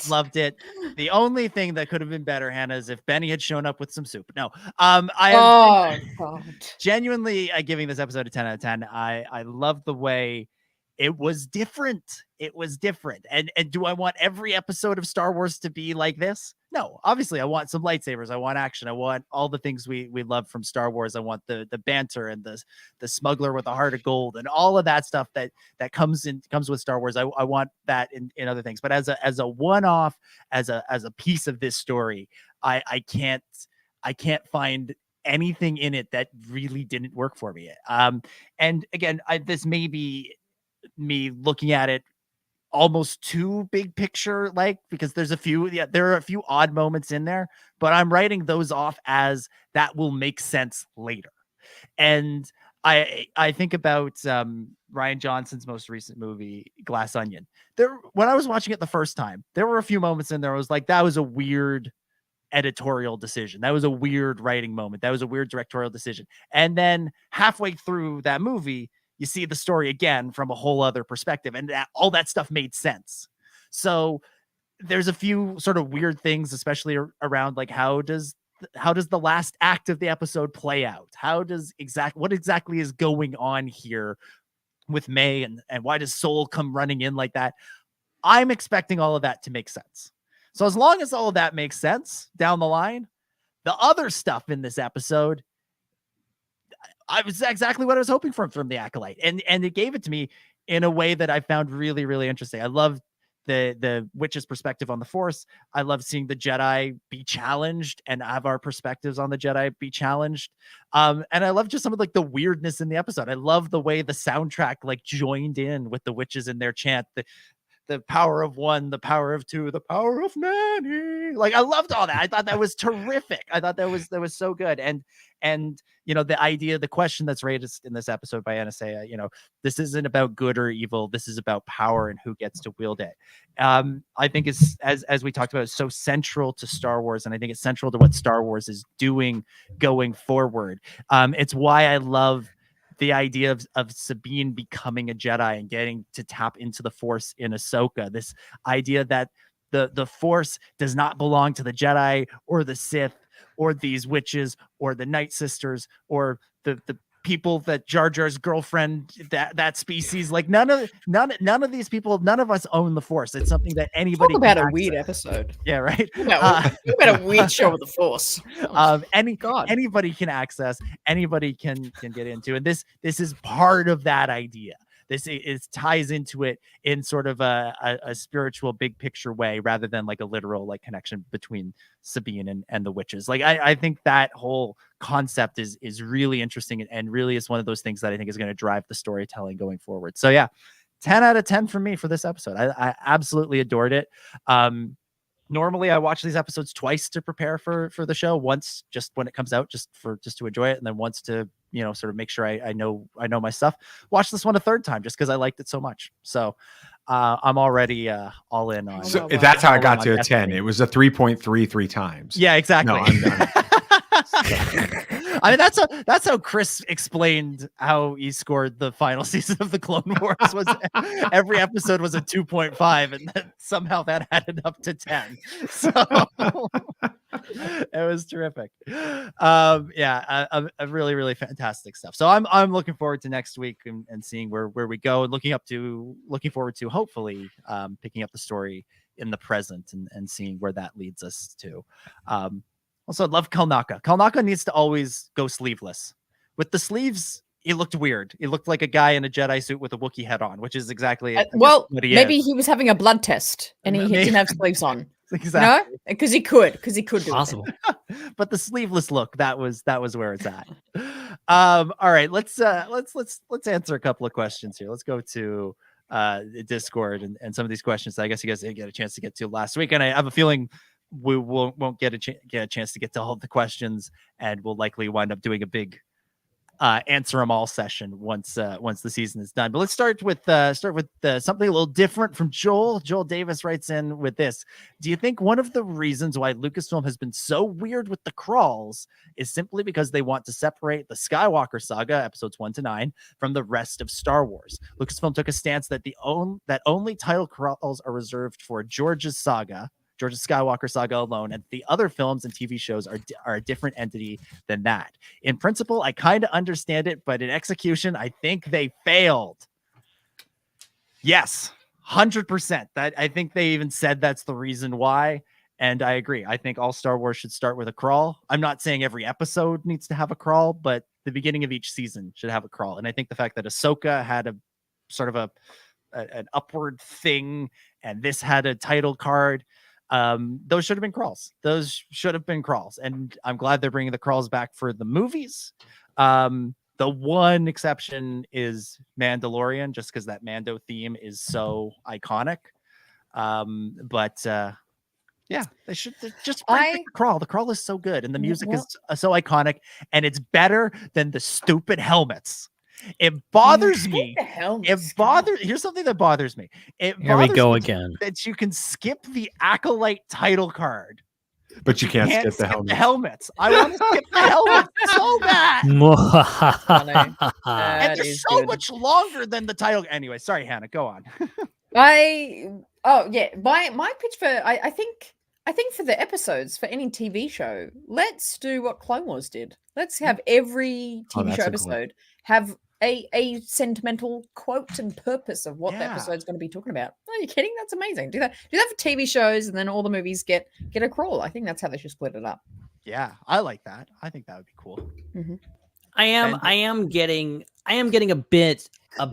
loved it. The only thing that could have been better, Hannah, is if Benny had shown up with some soup. No. God. Genuinely giving this episode a 10 out of 10. I love the way it was different. It was different. And do I want every episode of Star Wars to be like this? No, obviously I want some lightsabers. I want action. I want all the things we love from Star Wars. I want the banter and the smuggler with a heart of gold and all of that stuff that comes with Star Wars. I want that in other things. But as a one-off, as a piece of this story, I can't find anything in it that really didn't work for me. And again, this may be me looking at it almost too big picture, like, because there are a few odd moments in there, but I'm writing those off as that will make sense later. And I think about Rian Johnson's most recent movie, Glass Onion. When I was watching it the first time, there were a few moments in there I was like, that was a weird editorial decision. That was a weird writing moment. That was a weird directorial decision. And then halfway through that movie, you see the story again from a whole other perspective, and all that stuff made sense. So there's a few sort of weird things, especially around like how does the last act of the episode play out? What exactly is going on here with May, and why does Soul come running in like that? I'm expecting all of that to make sense. So as long as all of that makes sense down the line, the other stuff in this episode, I was exactly what I was hoping for from the Acolyte. And it gave it to me in a way that I found really, really interesting. I love the witch's perspective on the Force. I love seeing the Jedi be challenged and have our perspectives on the Jedi be challenged. And I love just some of like the weirdness in the episode. I love the way the soundtrack like joined in with the witches in their chant. The power of one, the power of two, the power of many. Like I loved all that. I thought that was terrific. I thought that was so good. And you know, the idea, the question that's raised in this episode by Anastasia, you know, this isn't about good or evil. This is about power and who gets to wield it. I think it's as we talked about, it's so central to Star Wars, and I think it's central to what Star Wars is doing going forward. It's why I love the idea of Sabine becoming a Jedi and getting to tap into the Force in Ahsoka. This idea that the Force does not belong to the Jedi or the Sith or these witches or the Night Sisters or the people that Jar Jar's girlfriend, that species. Like none of these people, none of us own the Force. It's something that anybody Talk about can a weird access. episode. Yeah, right. Talk about a weird show with the Force. Anybody can access, anybody can get into, and this is part of that idea. This is ties into it in sort of a spiritual big picture way rather than like a literal like connection between Sabine and the witches. Like I think that whole concept is really interesting and really is one of those things that I think is going to drive the storytelling going forward. So yeah, 10 out of 10 for me for this episode. I absolutely adored it. Normally I watch these episodes twice to prepare for the show. Once just when it comes out, just to enjoy it, and then once to, you know, sort of make sure I know my stuff. Watch this one a third time just because I liked it so much. So I'm already all in on. So that's how I got to a 10. It was a 3.33 times. Yeah, exactly. No, I'm done. I mean, that's how Chris explained how he scored the final season of the Clone Wars. Was every episode was a 2.5, and then somehow that added up to 10. So it was terrific. A really, really fantastic stuff. So I'm looking forward to next week and seeing where we go, and looking forward to hopefully picking up the story in the present and seeing where that leads us to. Also, I love Kalnaka. Kalnaka needs to always go sleeveless. With the sleeves, he looked weird. He looked like a guy in a Jedi suit with a Wookiee head on, which is exactly well, what he maybe is. he was having a blood test and he didn't have sleeves on. Exactly. No, because he could do Possible. But the sleeveless look, that was where it's at. All right, let's answer a couple of questions here. Let's go to Discord and some of these questions that I guess you guys didn't get a chance to get to last week, and I have a feeling we won't get a chance to get to all the questions, and we'll likely wind up doing a big answer them all session once the season is done. But let's start with something a little different from Joel. Joel Davis writes in with this: do you think one of the reasons why Lucasfilm has been so weird with the crawls is simply because they want to separate the Skywalker saga, episodes 1 to 9, from the rest of Star Wars? Lucasfilm took a stance that only title crawls are reserved for George's Skywalker saga alone, and the other films and TV shows are a different entity than that. In principle, I kind of understand it, but in execution, I think they failed. Yes, 100%. That I think they even said that's the reason why, and I agree. I think all Star Wars should start with a crawl. I'm not saying every episode needs to have a crawl, but the beginning of each season should have a crawl. And I think the fact that Ahsoka had a sort of an upward thing, and this had a title card, those should have been crawls. And I'm glad they're bringing the crawls back for the movies. The one exception is Mandalorian, just because that Mando theme is so iconic. Yeah, they should just bring back the crawl. The crawl is so good, and the music is so iconic, and it's better than the stupid helmets. It bothers me. Here's something that bothers me. Here we go again. That you can skip the Acolyte title card, but you can't skip the helmets. I want to skip the helmets so bad. And they're so much longer than the title. Anyway, sorry, Hannah. Go on. My pitch for I think for the episodes for any TV show, let's do what Clone Wars did. Let's have every TV show episode have a sentimental quote and purpose of what the episode's going to be talking about. Are you kidding? That's amazing. Do that for TV shows, and then all the movies get a crawl. I think that's how they should split it up. Yeah, I like that. I think that would be cool. Mm-hmm. I am getting a bit, I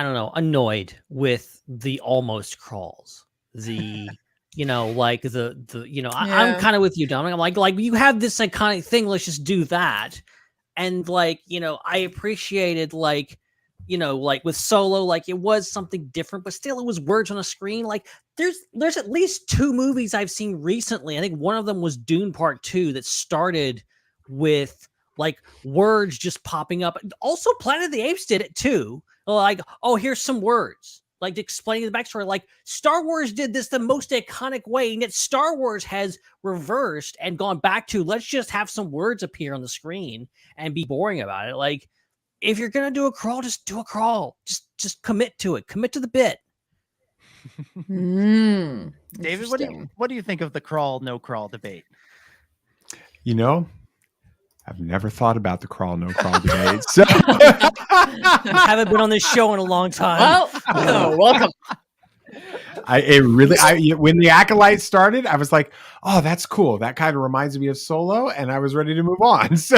don't know, annoyed with the almost crawls. The, like I'm kind of with you, Dominic. I'm like you have this iconic thing. Let's just do that. And I appreciated like with Solo, like it was something different, but still it was words on a screen. Like there's at least 2 movies I've seen recently. I think one of them was Dune Part 2 that started with like words just popping up. Also, Planet of the Apes did it too. Like, oh, here's some words, like explaining the backstory. Like Star Wars did this the most iconic way, and yet Star Wars has reversed and gone back to let's just have some words appear on the screen and be boring about it. Like, if you're gonna do a crawl, just do a crawl. Just commit to it. Commit to the bit. David, what do you think of the crawl no crawl debate? I've never thought about the crawl no crawl debate. So I haven't been on this show in a long time. Well, welcome. When the Acolyte started, I was like, oh, that's cool. That kind of reminds me of Solo, and I was ready to move on. So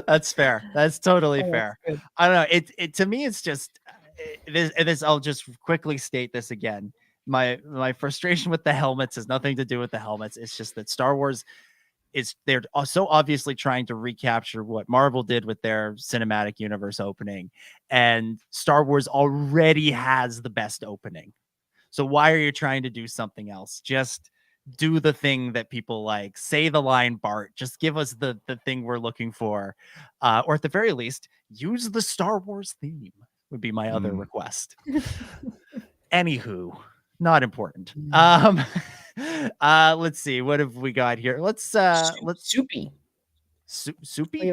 that's fair. That's totally fair. I don't know. It to me, it's just this. I'll just quickly state this again. My frustration with the helmets has nothing to do with the helmets. It's just that Star Wars they're so obviously trying to recapture what Marvel did with their cinematic universe opening, and Star Wars already has the best opening. So why are you trying to do something else? Just do the thing that people like. Say the line, Bart. Just give us the thing we're looking for, or at the very least, use the Star Wars theme. Would be my other request. Anywho. Not important. Let's see. What have we got here? Let's Soupy. Soupy?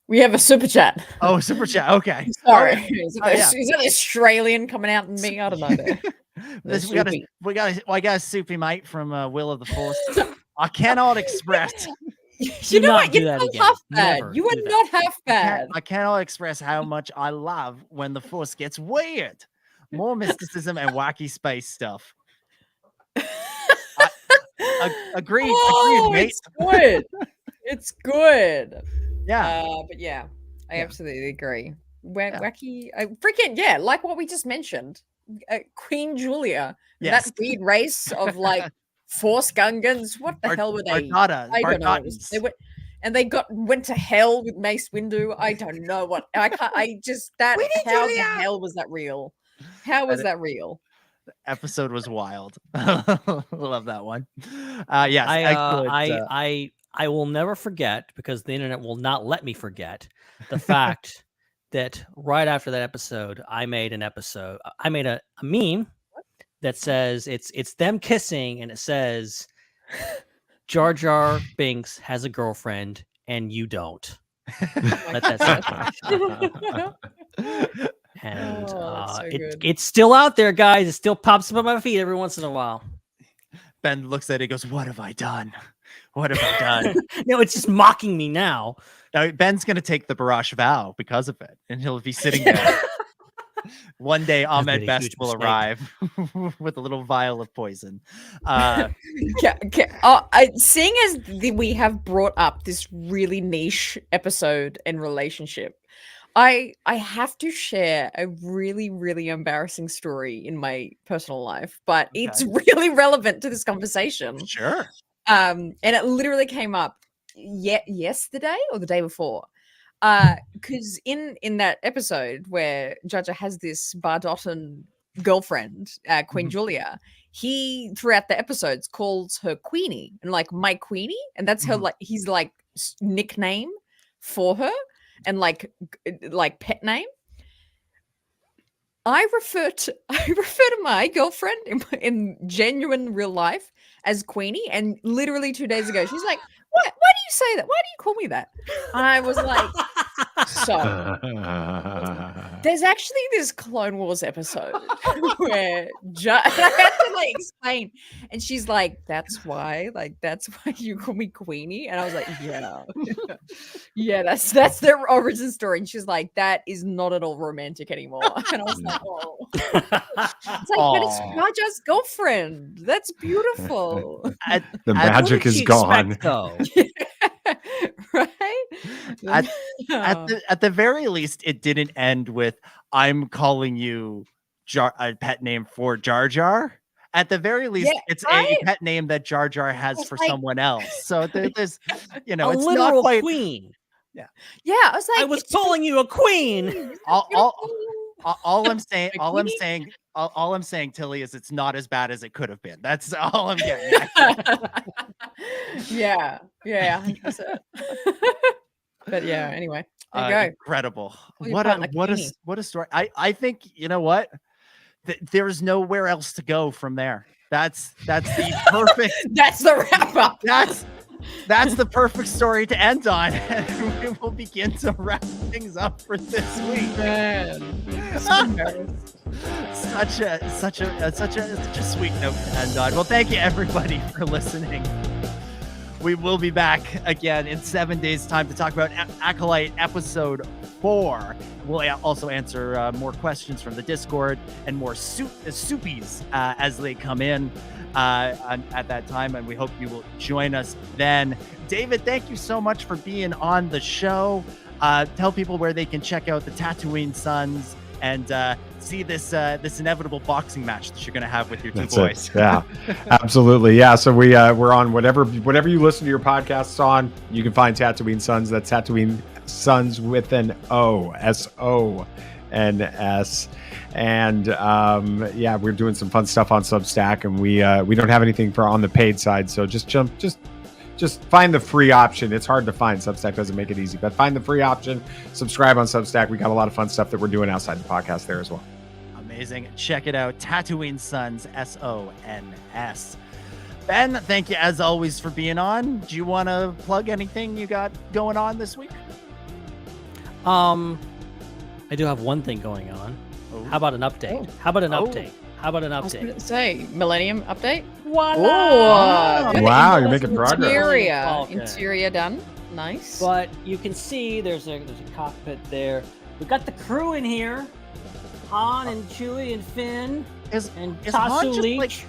We have a super chat. Oh, super chat. Okay. Sorry. Right. Is that Australian coming out in me? I don't know. we got a soupy mate from Will of the Force. I cannot express. You know what? You're not half bad. You are not half bad. I cannot express how much I love when the Force gets weird. More mysticism and wacky space stuff. Agreed. Oh, agreed, mate. It's good. It's good. Yeah. But yeah, I absolutely agree. Wacky, freaking like what we just mentioned. Queen Julia. Yes. That weird race of like Force Gungans. What the hell were they? I don't know. They went. And they went to hell with Mace Windu. I don't know what. I can't. I just that. How the hell was that real? How was that real? The episode was wild. Love that one. Yes, I will never forget, because the internet will not let me forget, the fact that right after that episode, I made a meme that says it's them kissing, and it says Jar Jar Binks has a girlfriend and you don't. Let that sit. And it's still out there, guys. It still pops up on my feed every once in a while. Ben looks at it and goes, what have I done? What have I done? No, it's just mocking me now. Ben's going to take the Barash vow because of it, and he'll be sitting there. One day, Ahmed Best will arrive with a little vial of poison. Seeing as we have brought up this really niche episode and relationship, I have to share a really, really embarrassing story in my personal life, but it's really relevant to this conversation. Sure. And it literally came up yesterday or the day before. Because in that episode where Jaja has this Bardotan girlfriend, Queen Julia, he throughout the episodes calls her Queenie and like my Queenie, and that's her like his like nickname for her and like pet name. I refer to my girlfriend in genuine real life as Queenie, and literally 2 days ago she's like, why do you say that? Why do you call me that? I was like, so There's actually this Clone Wars episode where I had to like explain, and she's like, "That's why you call me Queenie," and I was like, "Yeah, that's their origin story." And she's like, "That is not at all romantic anymore," and I was like, "Oh, it's like, but it's Jar Jar's girlfriend. That's beautiful." The magic is gone. Right? At the very least, it didn't end with "I'm calling you a pet name for Jar Jar." At the very least, it's a pet name that Jar Jar has for someone else. So there's, a it's literal not quite queen. Yeah, I was like, I was calling you a queen. All I'm saying, Tilly, is it's not as bad as it could have been. That's all I'm getting at. Yeah, 100%. But yeah, anyway, there you go. Incredible. What a story. I think, you know what? There's nowhere else to go from there. That's the perfect. That's the wrap up. That's the perfect story to end on. And we will begin to wrap things up for this week. Man. Such a sweet note to end on. Well, thank you everybody for listening. We will be back again in 7 days' time to talk about Acolyte episode 4. We'll also answer more questions from the Discord and more soupies as they come in at that time, and we hope you will join us then. David, thank you so much for being on the show. Tell people where they can check out the Tatooine Sons and see this inevitable boxing match that you're going to have with your two boys. Yeah, absolutely. Yeah, so we're on whatever you listen to your podcasts on. You can find Tatooine Sons. That's Tatooine Sons with an O, SONS. And yeah, we're doing some fun stuff on Substack, and we don't have anything for on the paid side. So just find the free option. It's hard to find. Substack doesn't make it easy, but find the free option. Subscribe on Substack. We got a lot of fun stuff that we're doing outside the podcast there as well. Amazing. Check it out. Tatooine Sons, SONS. Ben, thank you as always for being on. Do you want to plug anything you got going on this week? I do have one thing going on. Oh. How about an update? How about an update? I was going to say Millennium update. Wow, you're making progress. Interior done. Nice. But you can see there's a cockpit there. We've got the crew in here. Han and Chewie and Finn and Tasu Leech.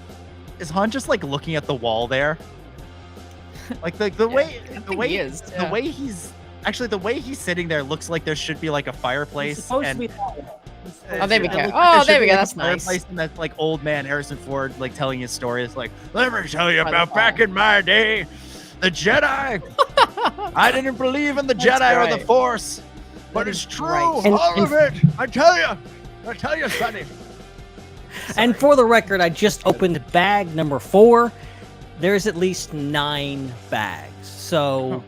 Is Han just like looking at the wall there? Like the way he's sitting there looks like there should be like a fireplace. There we go. There we go. That's nice. And that's like old man Harrison Ford like telling his story. It's like, let me tell you about back in my day, the Jedi. I didn't believe in the Jedi or the Force, but it's true, all of it. I tell you, Sonny. And for the record, I just opened bag number 4. There's at least 9 bags. So,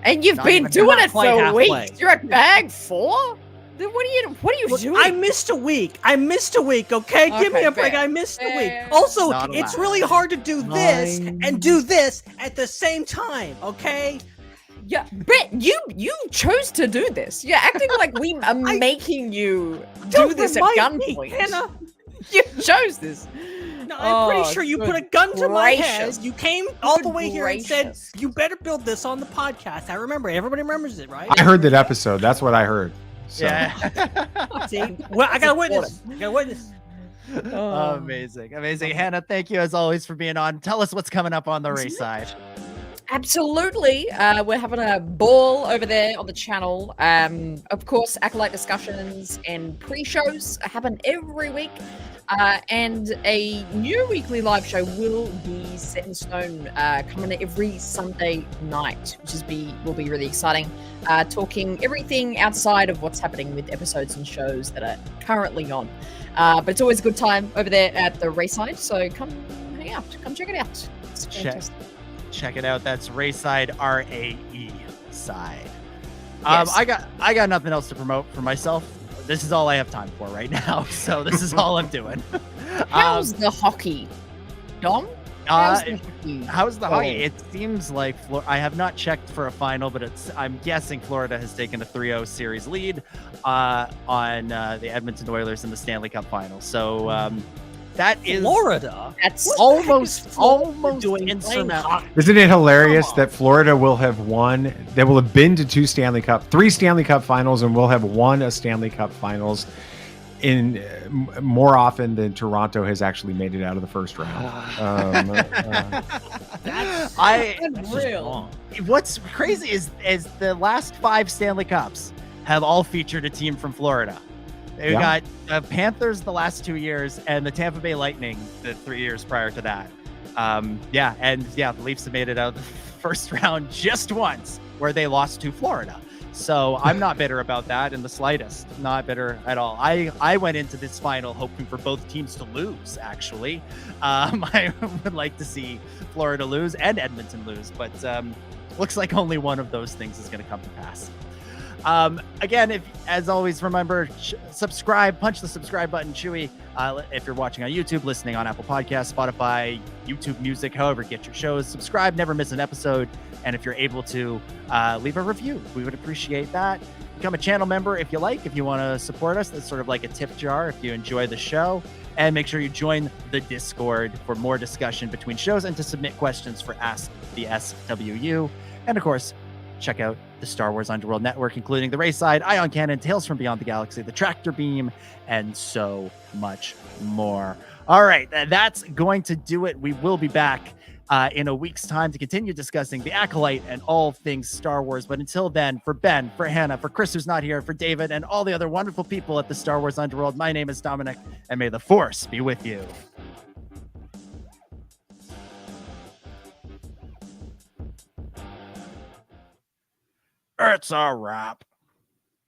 and you've been doing it for weeks. You're at bag 4. What are you doing? I missed a week. Okay, give me a break. I missed a week. Also, it's really hard to do this and do this at the same time. Okay. Yeah, Brett, you chose to do this. You're acting like we are making you do this at gunpoint. Hannah. You chose this. No, I'm pretty sure you put a gun to my head. You came all the way here and said, you better build this on the podcast. I remember it. Everybody remembers it, right? I heard that episode. That's what I heard. So. Yeah. See? Well, I got a witness. Amazing. Hannah, thank you as always for being on. Tell us what's coming up on the Raeside. Absolutely. We're having a ball over there on the channel. Of course, Acolyte discussions and pre-shows happen every week. And a new weekly live show will be set in stone, coming every Sunday night, which will be really exciting. Talking everything outside of what's happening with episodes and shows that are currently on. But it's always a good time over there at the Raeside, so come hang out, come check it out. It's fantastic. Check it out. That's Raeside, RAE side. Yes. I got nothing else to promote for myself. This is all I have time for right now. So this is all I'm doing. How's the hockey, Dom? How's the hockey? How's the hockey? Oh. It seems like I have not checked for a final, but I'm guessing Florida has taken a 3-0 series lead on the Edmonton Oilers in the Stanley Cup final. So that is Florida. That's almost doing insurmountable. Isn't it hilarious that Florida will have won? They will have been to 3 Stanley Cup finals, and will have won a Stanley Cup finals in more often than Toronto has actually made it out of the first round. That's unreal. What's crazy is the last 5 Stanley Cups have all featured a team from Florida. We got the Panthers the last 2 years and the Tampa Bay Lightning the 3 years prior to that. The Leafs have made it out of the first round just once, where they lost to Florida. So I'm not bitter about that in the slightest. Not bitter at all. I went into this final hoping for both teams to lose, actually. I would like to see Florida lose and Edmonton lose, but looks like only one of those things is going to come to pass. Again, as always, remember, subscribe, punch the subscribe button, Chewy. If you're watching on YouTube, listening on Apple Podcasts, Spotify, YouTube Music, however, get your shows. Subscribe, never miss an episode. And if you're able to, leave a review. We would appreciate that. Become a channel member if you like. If you want to support us, that's sort of like a tip jar if you enjoy the show. And make sure you join the Discord for more discussion between shows and to submit questions for Ask the SWU. And of course, check out the Star Wars Underworld Network, including the Raeside, Ion Cannon, Tales from Beyond the Galaxy, the Tractor Beam, and so much more. All right, that's going to do it. We will be back in a week's time to continue discussing the Acolyte and all things Star Wars. But until then, for Ben, for Hannah, for Chris, who's not here, for David, and all the other wonderful people at the Star Wars Underworld, my name is Dominic, and may the Force be with you. It's a wrap.